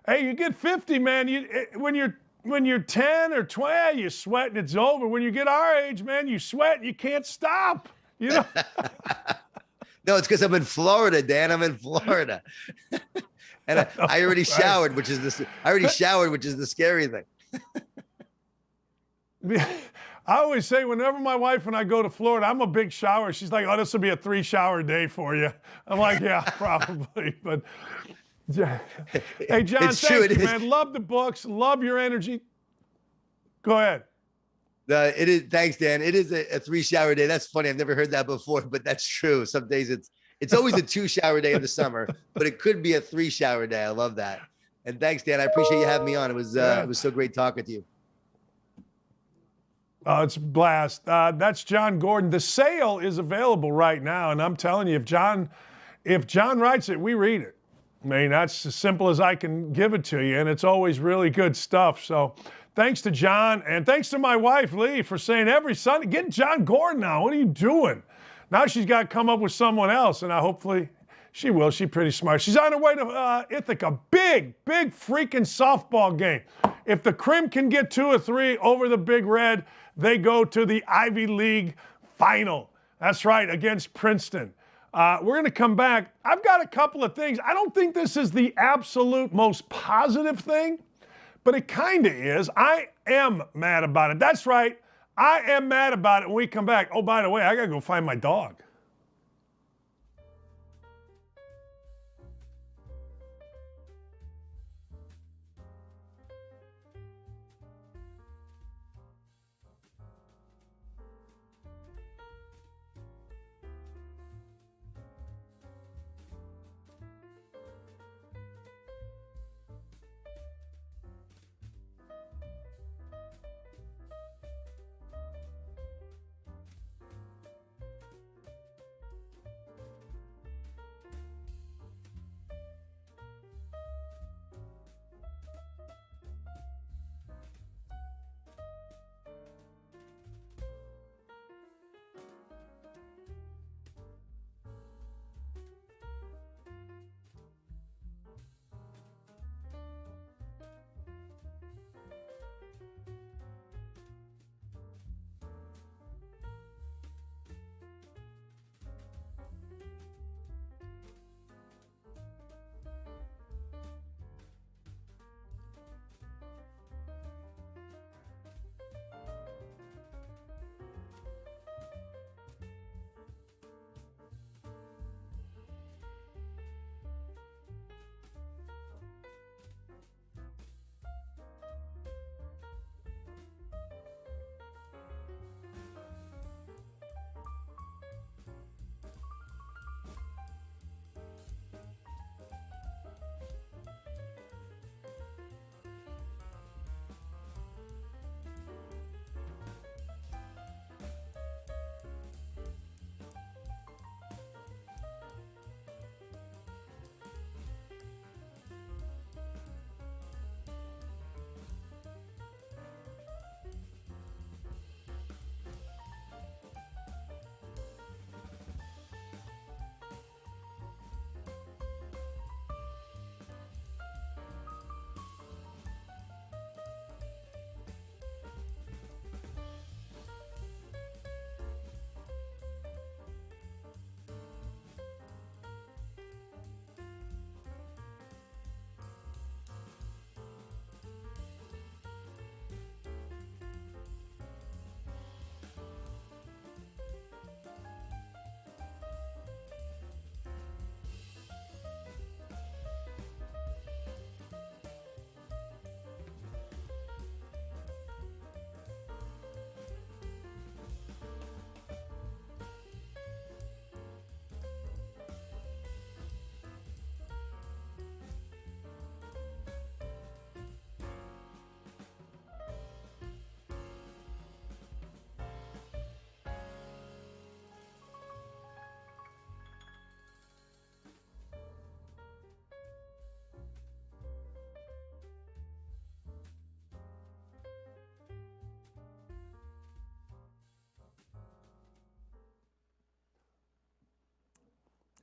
hey, you get 50, man. When you're 10 or 20, you sweat and it's over. When you get our age, man, you sweat and you can't stop. No, it's because I'm in Florida, Dan. I'm in Florida, and I already showered, which is the scary thing. I always say whenever my wife and I go to Florida, I'm a big shower. She's like, "Oh, this will be a 3-shower day for you." I'm like, "Yeah, probably." But hey, John, thank you, man. Love the books. Love your energy. Go ahead. It is. Thanks, Dan. It is a 3-shower day. That's funny. I've never heard that before, but that's true. Some days it's always a 2-shower day in the summer, but it could be a 3-shower day. I love that. And thanks, Dan. I appreciate you having me on. It was so great talking to you. Oh, it's a blast. That's Jon Gordon. The sale is available right now, and I'm telling you, if John If John writes it, we read it. I mean, that's as simple as I can give it to you, and it's always really good stuff. So thanks to John, and thanks to my wife, Lee, for saying every Sunday, get Jon Gordon now. What are you doing? Now she's got to come up with someone else, and hopefully she will. She's pretty smart. She's on her way to Ithaca. Big freaking softball game. If the Crim can get 2 or 3 over the Big Red, they go to the Ivy League final. That's right, against Princeton. We're going to come back. I've got a couple of things. I don't think this is the absolute most positive thing, but it kind of is. I am mad about it. That's right. I am mad about it when we come back. Oh, by the way, I got to go find my dog.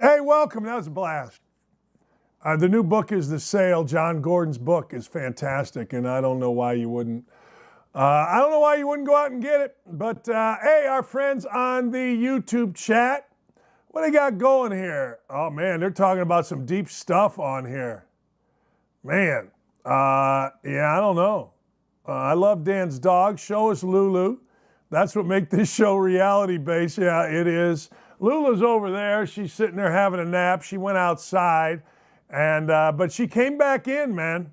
Hey, welcome. That was a blast. The new book is The Sale. Jon Gordon's book is fantastic, and I don't know why you wouldn't. I don't know why you wouldn't go out and get it. But hey, our friends on the YouTube chat, what they got going here? Oh man, they're talking about some deep stuff on here. Man, yeah, I don't know. I love Dan's dog. Show us Lulu. That's what makes this show reality-based. Yeah, it is. Lulu's over there. She's sitting there having a nap. She went outside, and but she came back in, man.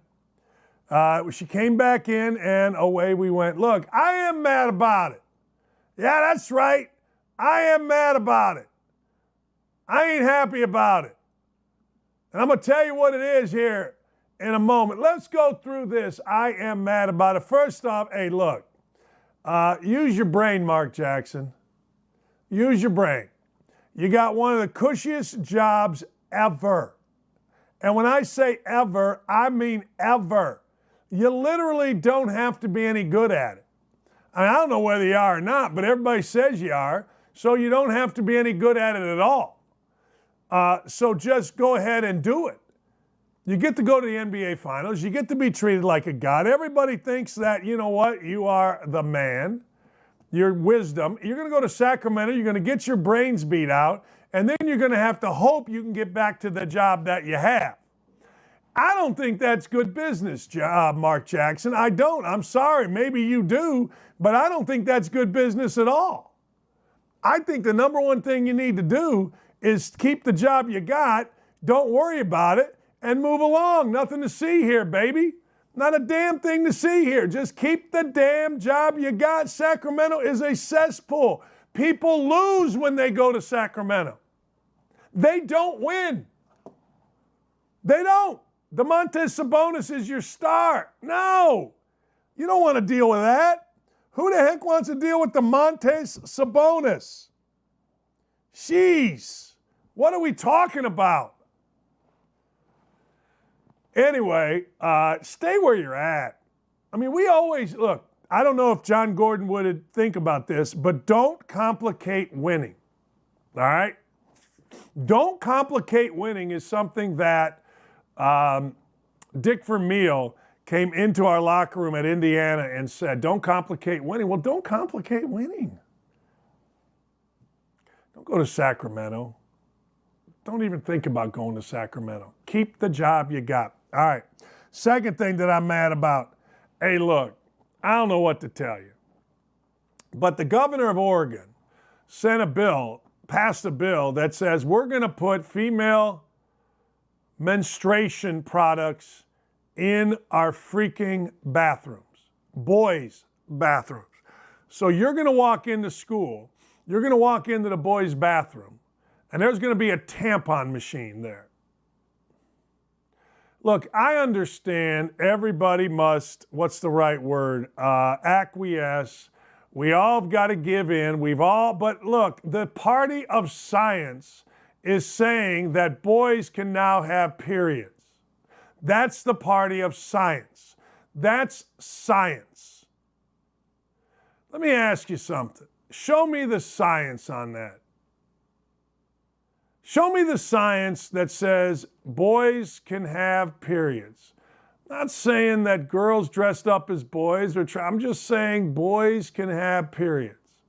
She came back in, and away we went. Look, I am mad about it. Yeah, that's right. I am mad about it. I ain't happy about it. And I'm going to tell you what it is here in a moment. Let's go through this. I am mad about it. First off, hey, look. Use your brain, Mark Jackson. Use your brain. You got one of the cushiest jobs ever. And when I say ever, I mean ever. You literally don't have to be any good at it. I don't know whether you are or not, but everybody says you are, so you don't have to be any good at it at all. So just go ahead and do it. You get to go to the NBA Finals. You get to be treated like a god. Everybody thinks that, you know what, you are the man, your wisdom. You're going to go to Sacramento. You're going to get your brains beat out, and then you're going to have to hope you can get back to the job that you have. I don't think that's good business, Mark Jackson. I don't. I'm sorry. Maybe you do, but I don't think that's good business at all. I think the number one thing you need to do is keep the job you got, don't worry about it, and move along. Nothing to see here, baby. Not a damn thing to see here. Just keep the damn job you got. Sacramento is a cesspool. People lose when they go to Sacramento. They don't win. They don't. Domantas Sabonis is your star. No, you don't want to deal with that. Who the heck wants to deal with Domantas Sabonis? Jeez, what are we talking about? Anyway, stay where you're at. I mean, we always, look, I don't know if Jon Gordon would think about this, but don't complicate winning, all right? Don't complicate winning is something that Dick Vermeil came into our locker room at Indiana and said, don't complicate winning. Well, don't complicate winning. Don't go to Sacramento. Don't even think about going to Sacramento. Keep the job you got. All right. Second thing that I'm mad about. Hey, look, I don't know what to tell you, but the governor of Oregon passed a bill that says we're going to put female menstruation products in our freaking bathrooms, boys' bathrooms. So you're going to walk into school, you're going to walk into the boys' bathroom, and there's going to be a tampon machine there. Look, I understand everybody must, what's the right word, acquiesce. We all have got to give in. But look, the party of science is saying that boys can now have periods. That's the party of science. That's science. Let me ask you something. Show me the science on that. Show me the science that says boys can have periods. I'm not saying that girls dressed up as boys I'm just saying boys can have periods.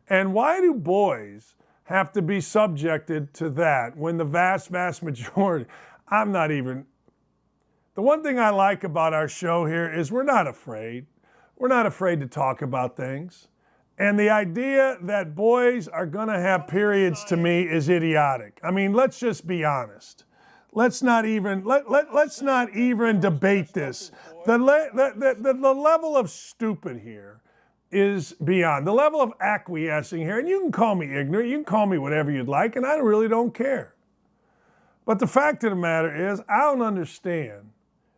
And why do boys have to be subjected to that when the vast, vast majority, the one thing I like about our show here is we're not afraid. We're not afraid to talk about things. And the idea that boys are going to have periods to me is idiotic. I mean, let's just be honest. Let's not even debate this. The level of stupid here is beyond. The level of acquiescing here, and you can call me ignorant, you can call me whatever you'd like, and I really don't care. But the fact of the matter is, I don't understand.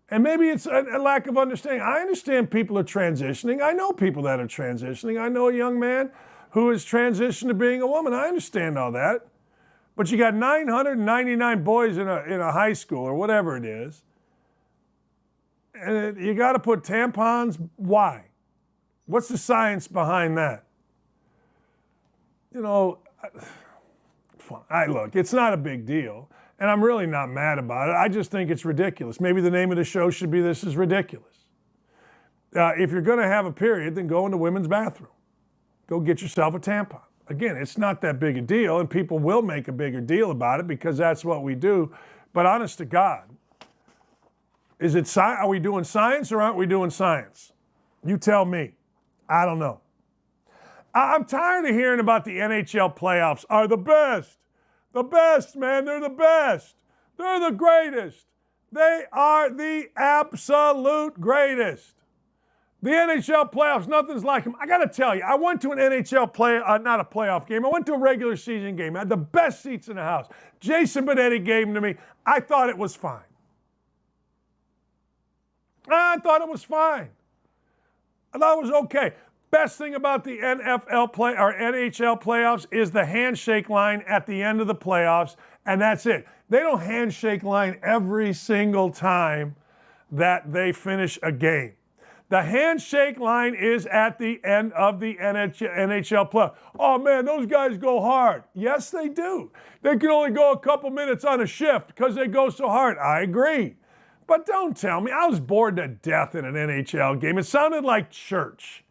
And maybe it's a lack of understanding. I understand people are transitioning. I know people that are transitioning. I know a young man who has transitioned to being a woman. I understand all that. But you got 999 boys in a high school or whatever it is. And you got to put tampons. Why? What's the science behind that? You know, look, it's not a big deal. And I'm really not mad about it. I just think it's ridiculous. Maybe the name of the show should be This is Ridiculous. If you're going to have a period, then go in the women's bathroom. Go get yourself a tampon. Again, it's not that big a deal, and people will make a bigger deal about it because that's what we do. But honest to God, are we doing science or aren't we doing science? You tell me. I don't know. I'm tired of hearing about the NHL playoffs are the best. The best, man. They're the best. They're the greatest. They are the absolute greatest. The NHL playoffs, nothing's like them. I got to tell you, I went to an NHL not a playoff game. I went to a regular season game. I had the best seats in the house. Jason Benetti gave them to me. I thought it was fine. I thought it was fine. I thought it was okay. Best thing about the NHL playoffs is the handshake line at the end of the playoffs And that's it. They don't handshake line every single time that they finish a game. The handshake line is at the end of the NHL play. Oh man, those guys go hard. Yes, they do. They can only go a couple minutes on a shift because they go so hard. I agree. But don't tell me. I was bored to death in an NHL game. It sounded like church.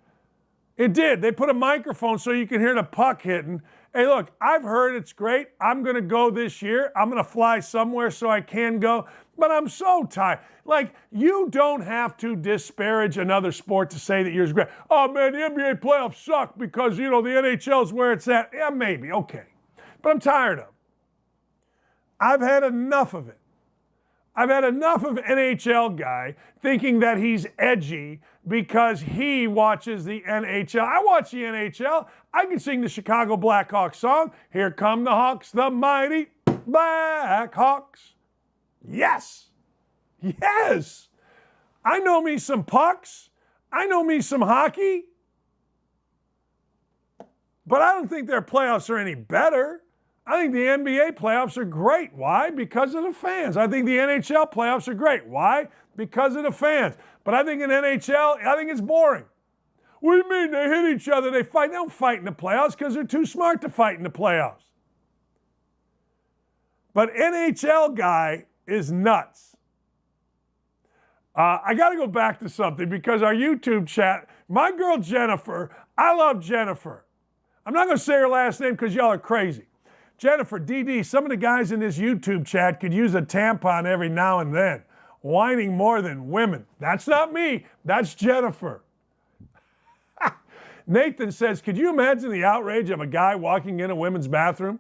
It did. They put a microphone so you can hear the puck hitting. Hey, look, I've heard it's great. I'm going to go this year. I'm going to fly somewhere so I can go. But I'm so tired. Like, you don't have to disparage another sport to say that yours is great. Oh, man, the NBA playoffs suck because, you know, the NHL is where it's at. Yeah, maybe. Okay. But I'm tired of it. I've had enough of it. I've had enough of NHL guy thinking that he's edgy because he watches the NHL. I watch the NHL. I can sing the Chicago Blackhawks song. Here come the Hawks, the mighty Blackhawks. Yes. Yes. I know me some pucks. I know me some hockey. But I don't think their playoffs are any better. I think the NBA playoffs are great. Why? Because of the fans. I think the NHL playoffs are great. Why? Because of the fans. But I think in NHL, I think it's boring. What do you mean? They hit each other, they fight. They don't fight in the playoffs because they're too smart to fight in the playoffs. But NHL guy is nuts. I got to go back to something because our YouTube chat, my girl Jennifer, I love Jennifer. I'm not going to say her last name because y'all are crazy. Jennifer, DD, some of the guys in this YouTube chat could use a tampon every now and then. Whining more than women. That's not me. That's Jennifer. Nathan says, could you imagine the outrage of a guy walking in a women's bathroom?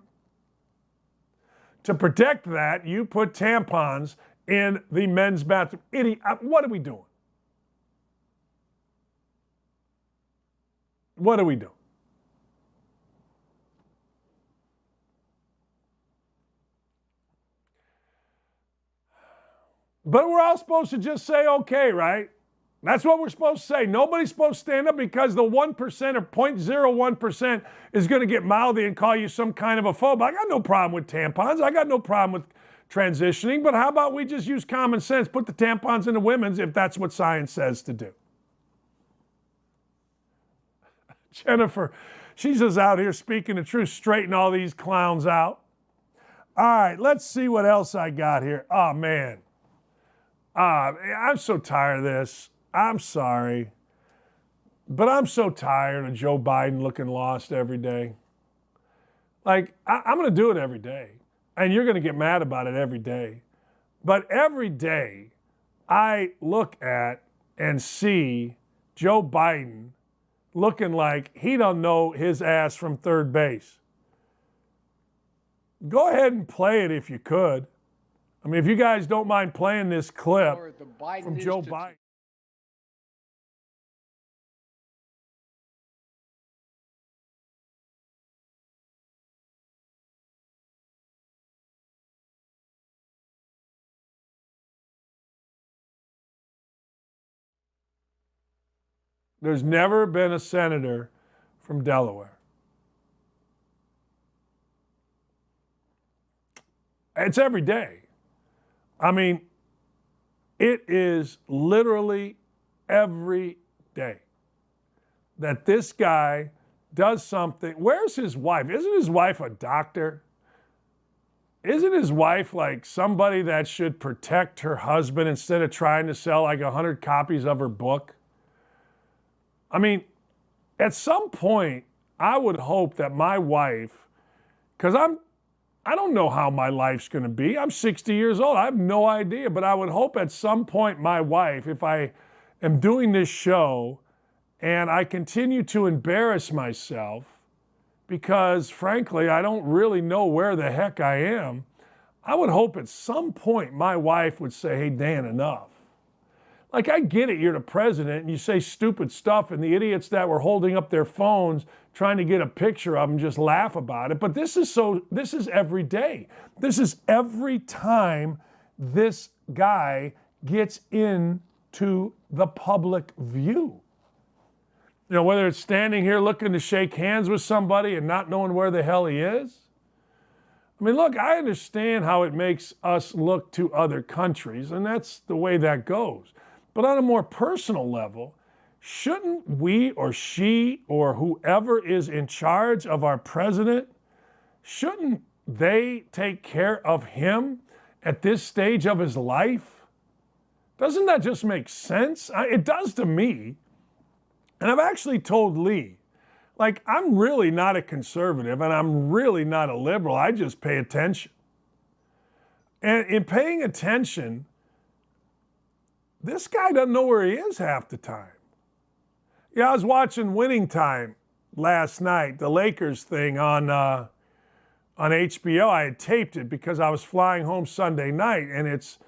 To protect that, you put tampons in the men's bathroom. Idiot. What are we doing? What are we doing? But we're all supposed to just say okay, right? That's what we're supposed to say. Nobody's supposed to stand up because the 1% or 0.01% is going to get mouthy and call you some kind of a phobe. I got no problem with tampons. I got no problem with transitioning. But how about we just use common sense, put the tampons in the women's if that's what science says to do. Jennifer, she's just out here speaking the truth, straighten all these clowns out. All right, let's see what else I got here. Oh, man. I'm so tired of this. I'm sorry. But I'm so tired of Joe Biden looking lost every day. Like, I'm going to do it every day. And you're going to get mad about it every day. But every day, I look at and see Joe Biden looking like he don't know his ass from third base. Go ahead and play it if you could. I mean, if you guys don't mind playing this clip from Joe Biden. There's never been a senator from Delaware. It's every day. I mean, it is literally every day that this guy does something. Where's his wife? Isn't his wife a doctor? Isn't his wife like somebody that should protect her husband instead of trying to sell like 100 copies of her book? I mean, at some point, I would hope that my wife, because I don't know how my life's going to be. I'm 60 years old. I have no idea. But I would hope at some point my wife, if I am doing this show and I continue to embarrass myself because, frankly, I don't really know where the heck I am, I would hope at some point my wife would say, hey, Dan, enough. Like, I get it, you're the president and you say stupid stuff and the idiots that were holding up their phones trying to get a picture of them just laugh about it. But this is every day. This is every time this guy gets into the public view. You know, whether it's standing here looking to shake hands with somebody and not knowing where the hell he is, I mean, look, I understand how it makes us look to other countries, and that's the way that goes. But on a more personal level, shouldn't we or she or whoever is in charge of our president, shouldn't they take care of him at this stage of his life? Doesn't that just make sense? It does to me. And I've actually told Lee, like, I'm really not a conservative and I'm really not a liberal. I just pay attention. And in paying attention, this guy doesn't know where he is half the time. Yeah, I was watching Winning Time last night, the Lakers thing on HBO. I had taped it because I was flying home Sunday night, and it's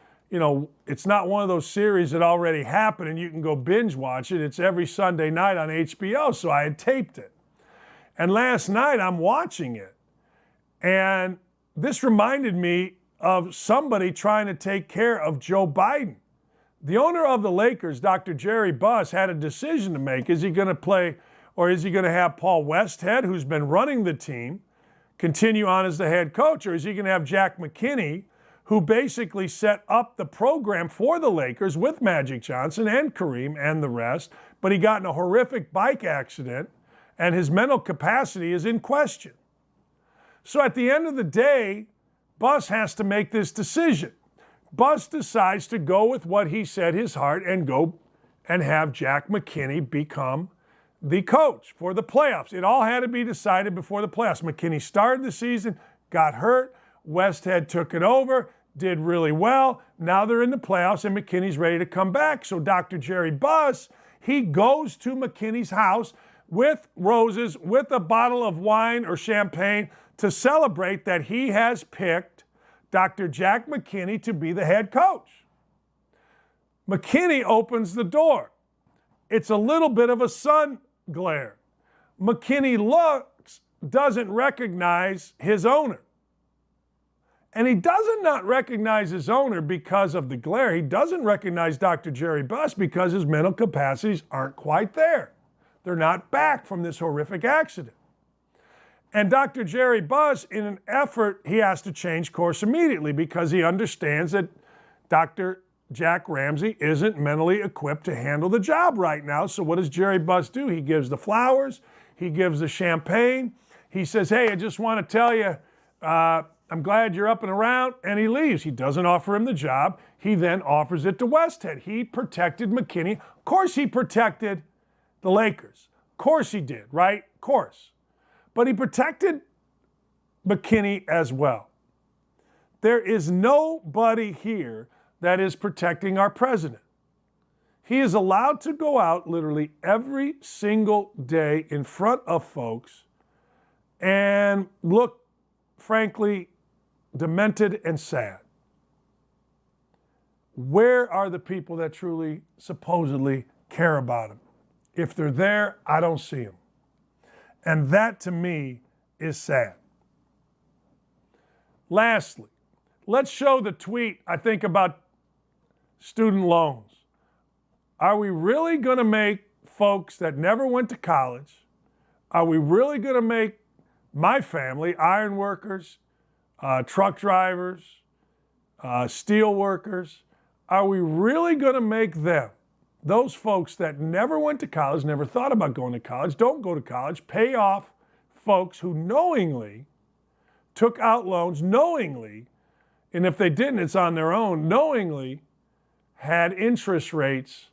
not one of those series that already happened and you can go binge watch it. It's every Sunday night on HBO, so I had taped it. And last night I'm watching it, and this reminded me of somebody trying to take care of Joe Biden. The owner of the Lakers, Dr. Jerry Buss, had a decision to make. Is he going to play, or is he going to have Paul Westhead, who's been running the team, continue on as the head coach, or is he going to have Jack McKinney, who basically set up the program for the Lakers with Magic Johnson and Kareem and the rest, but he got in a horrific bike accident and his mental capacity is in question. So at the end of the day, Buss has to make this decision. Buss decides to go with what he set his heart and go and have Jack McKinney become the coach for the playoffs. It all had to be decided before the playoffs. McKinney started the season, got hurt, Westhead took it over, did really well. Now they're in the playoffs and McKinney's ready to come back. So Dr. Jerry Buss, he goes to McKinney's house with roses, with a bottle of wine or champagne to celebrate that he has picked Dr. Jack McKinney to be the head coach. McKinney opens the door. It's a little bit of a sun glare. McKinney looks, doesn't recognize his owner. And he doesn't not recognize his owner because of the glare. He doesn't recognize Dr. Jerry Buss because his mental capacities aren't quite there. They're not back from this horrific accident. And Dr. Jerry Buss, in an effort, he has to change course immediately because he understands that Dr. Jack Ramsay isn't mentally equipped to handle the job right now. So what does Jerry Buss do? He gives the flowers, he gives the champagne, he says, hey, I just want to tell you, I'm glad you're up and around, and he leaves. He doesn't offer him the job. He then offers it to Westhead. He protected McKinney. Of course he protected the Lakers. Of course he did, right? Of course. But he protected McKinney as well. There is nobody here that is protecting our president. He is allowed to go out literally every single day in front of folks and look, frankly, demented and sad. Where are the people that truly, supposedly care about him? If they're there, I don't see them. And that, to me, is sad. Lastly, let's show the tweet, I think, about student loans. Are we really going to make folks that never went to college, are we really going to make my family, iron workers, truck drivers, steel workers, are we really going to make them, those folks that never went to college, never thought about going to college, don't go to college, pay off folks who knowingly took out loans, knowingly, and if they didn't, it's on their own, knowingly had interest rates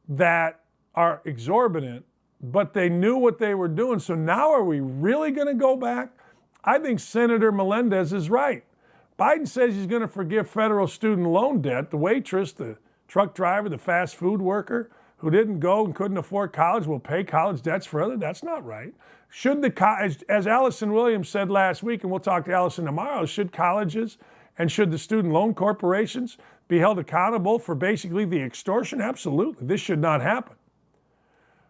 that are exorbitant, but they knew what they were doing. So now are we really going to go back? I think Senator Melendez is right. Biden says he's going to forgive federal student loan debt. The waitress, the truck driver, the fast food worker who didn't go and couldn't afford college will pay college debts further. That's not right. Should as Allison Williams said last week, and we'll talk to Allison tomorrow, should colleges and should the student loan corporations be held accountable for basically the extortion? Absolutely. This should not happen.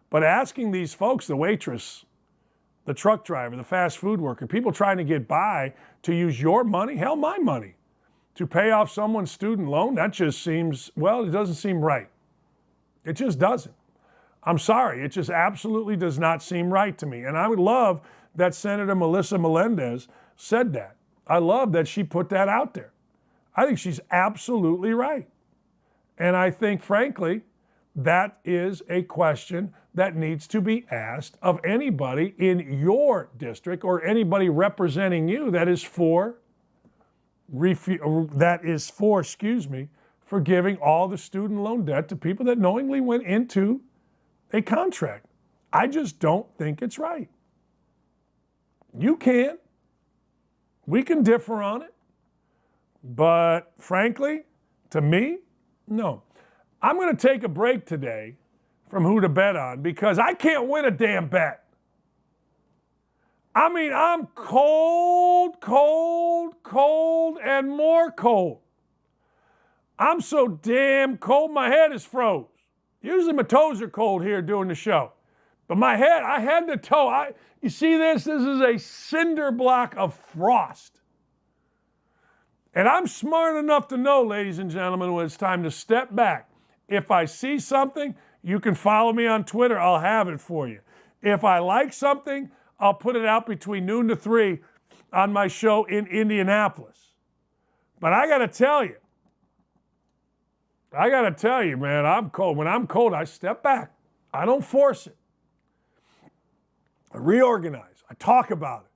But asking these folks, the waitress, the truck driver, the fast food worker, people trying to get by to use your money, hell, my money, to pay off someone's student loan, that just seems, well, it doesn't seem right. It just doesn't. I'm sorry, it just absolutely does not seem right to me. And I would love that Senator Melissa Melendez said that. I love that she put that out there. I think she's absolutely right. And I think, frankly, that is a question that needs to be asked of anybody in your district or anybody representing you that is for forgiving all the student loan debt to people that knowingly went into a contract. I just don't think it's right. You can. We can differ on it. But frankly, to me, no. I'm going to take a break today from who to bet on because I can't win a damn bet. I mean, I'm cold, and more cold. I'm so damn cold, my head is froze. Usually my toes are cold here doing the show. But my head, I had to toe. You see this? This is a cinder block of frost. And I'm smart enough to know, ladies and gentlemen, when it's time to step back. If I see something, you can follow me on Twitter. I'll have it for you. If I like something, I'll put it out between noon to 3 on my show in Indianapolis. But I got to tell you, man, I'm cold. When I'm cold, I step back. I don't force it. I reorganize. I talk about it.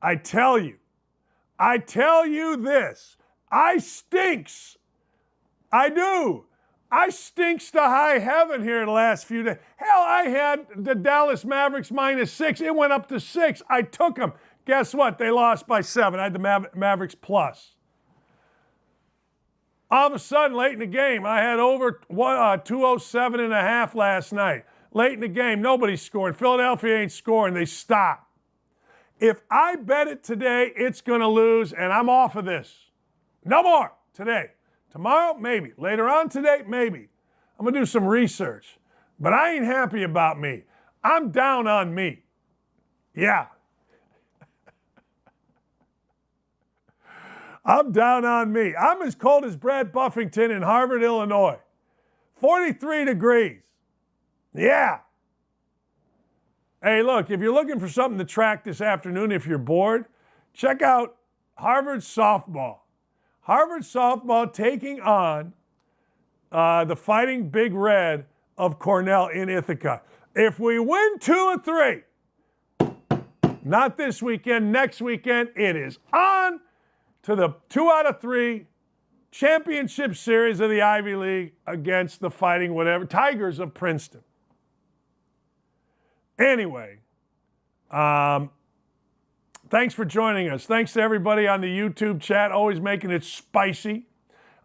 I tell you this. I stinks. I do. I stinks to high heaven here the last few days. Hell, I had the Dallas Mavericks -6. It went up to 6. I took them. Guess what? They lost by 7. I had the Mavericks plus. All of a sudden, late in the game, I had over 207.5 last night. Late in the game, nobody's scoring. Philadelphia ain't scoring. They stopped. If I bet it today, it's going to lose, and I'm off of this. No more today. Tomorrow, maybe. Later on today, maybe. I'm going to do some research. But I ain't happy about me. I'm down on me. Yeah. I'm down on me. I'm as cold as Brad Buffington in Harvard, Illinois. 43 degrees. Yeah. Hey, look, if you're looking for something to track this afternoon, if you're bored, check out Harvard softball. Harvard softball taking on the Fighting Big Red of Cornell in Ithaca. If we win 2 of 3, not this weekend, next weekend, it is on to the 2 out of 3 championship series of the Ivy League against the Fighting Tigers of Princeton. Anyway, thanks for joining us. Thanks to everybody on the YouTube chat, always making it spicy.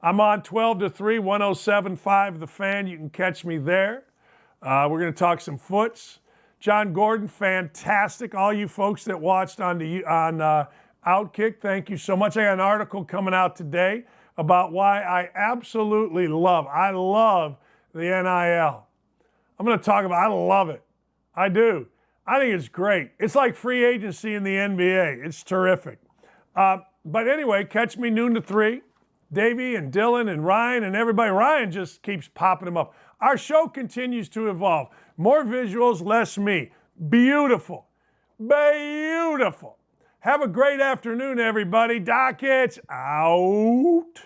I'm on 12 to 3, 107.5 The Fan. You can catch me there. We're going to talk some foots. Jon Gordon, fantastic. All you folks that watched on Outkick, thank you so much. I got an article coming out today about why I absolutely love the NIL. I'm going to talk about, I love it. I do. I think it's great. It's like free agency in the NBA. It's terrific. But anyway, catch me noon to 3. Davey and Dylan and Ryan and everybody. Ryan just keeps popping them up. Our show continues to evolve. More visuals, less me. Beautiful. Beautiful. Have a great afternoon, everybody. Dakich out.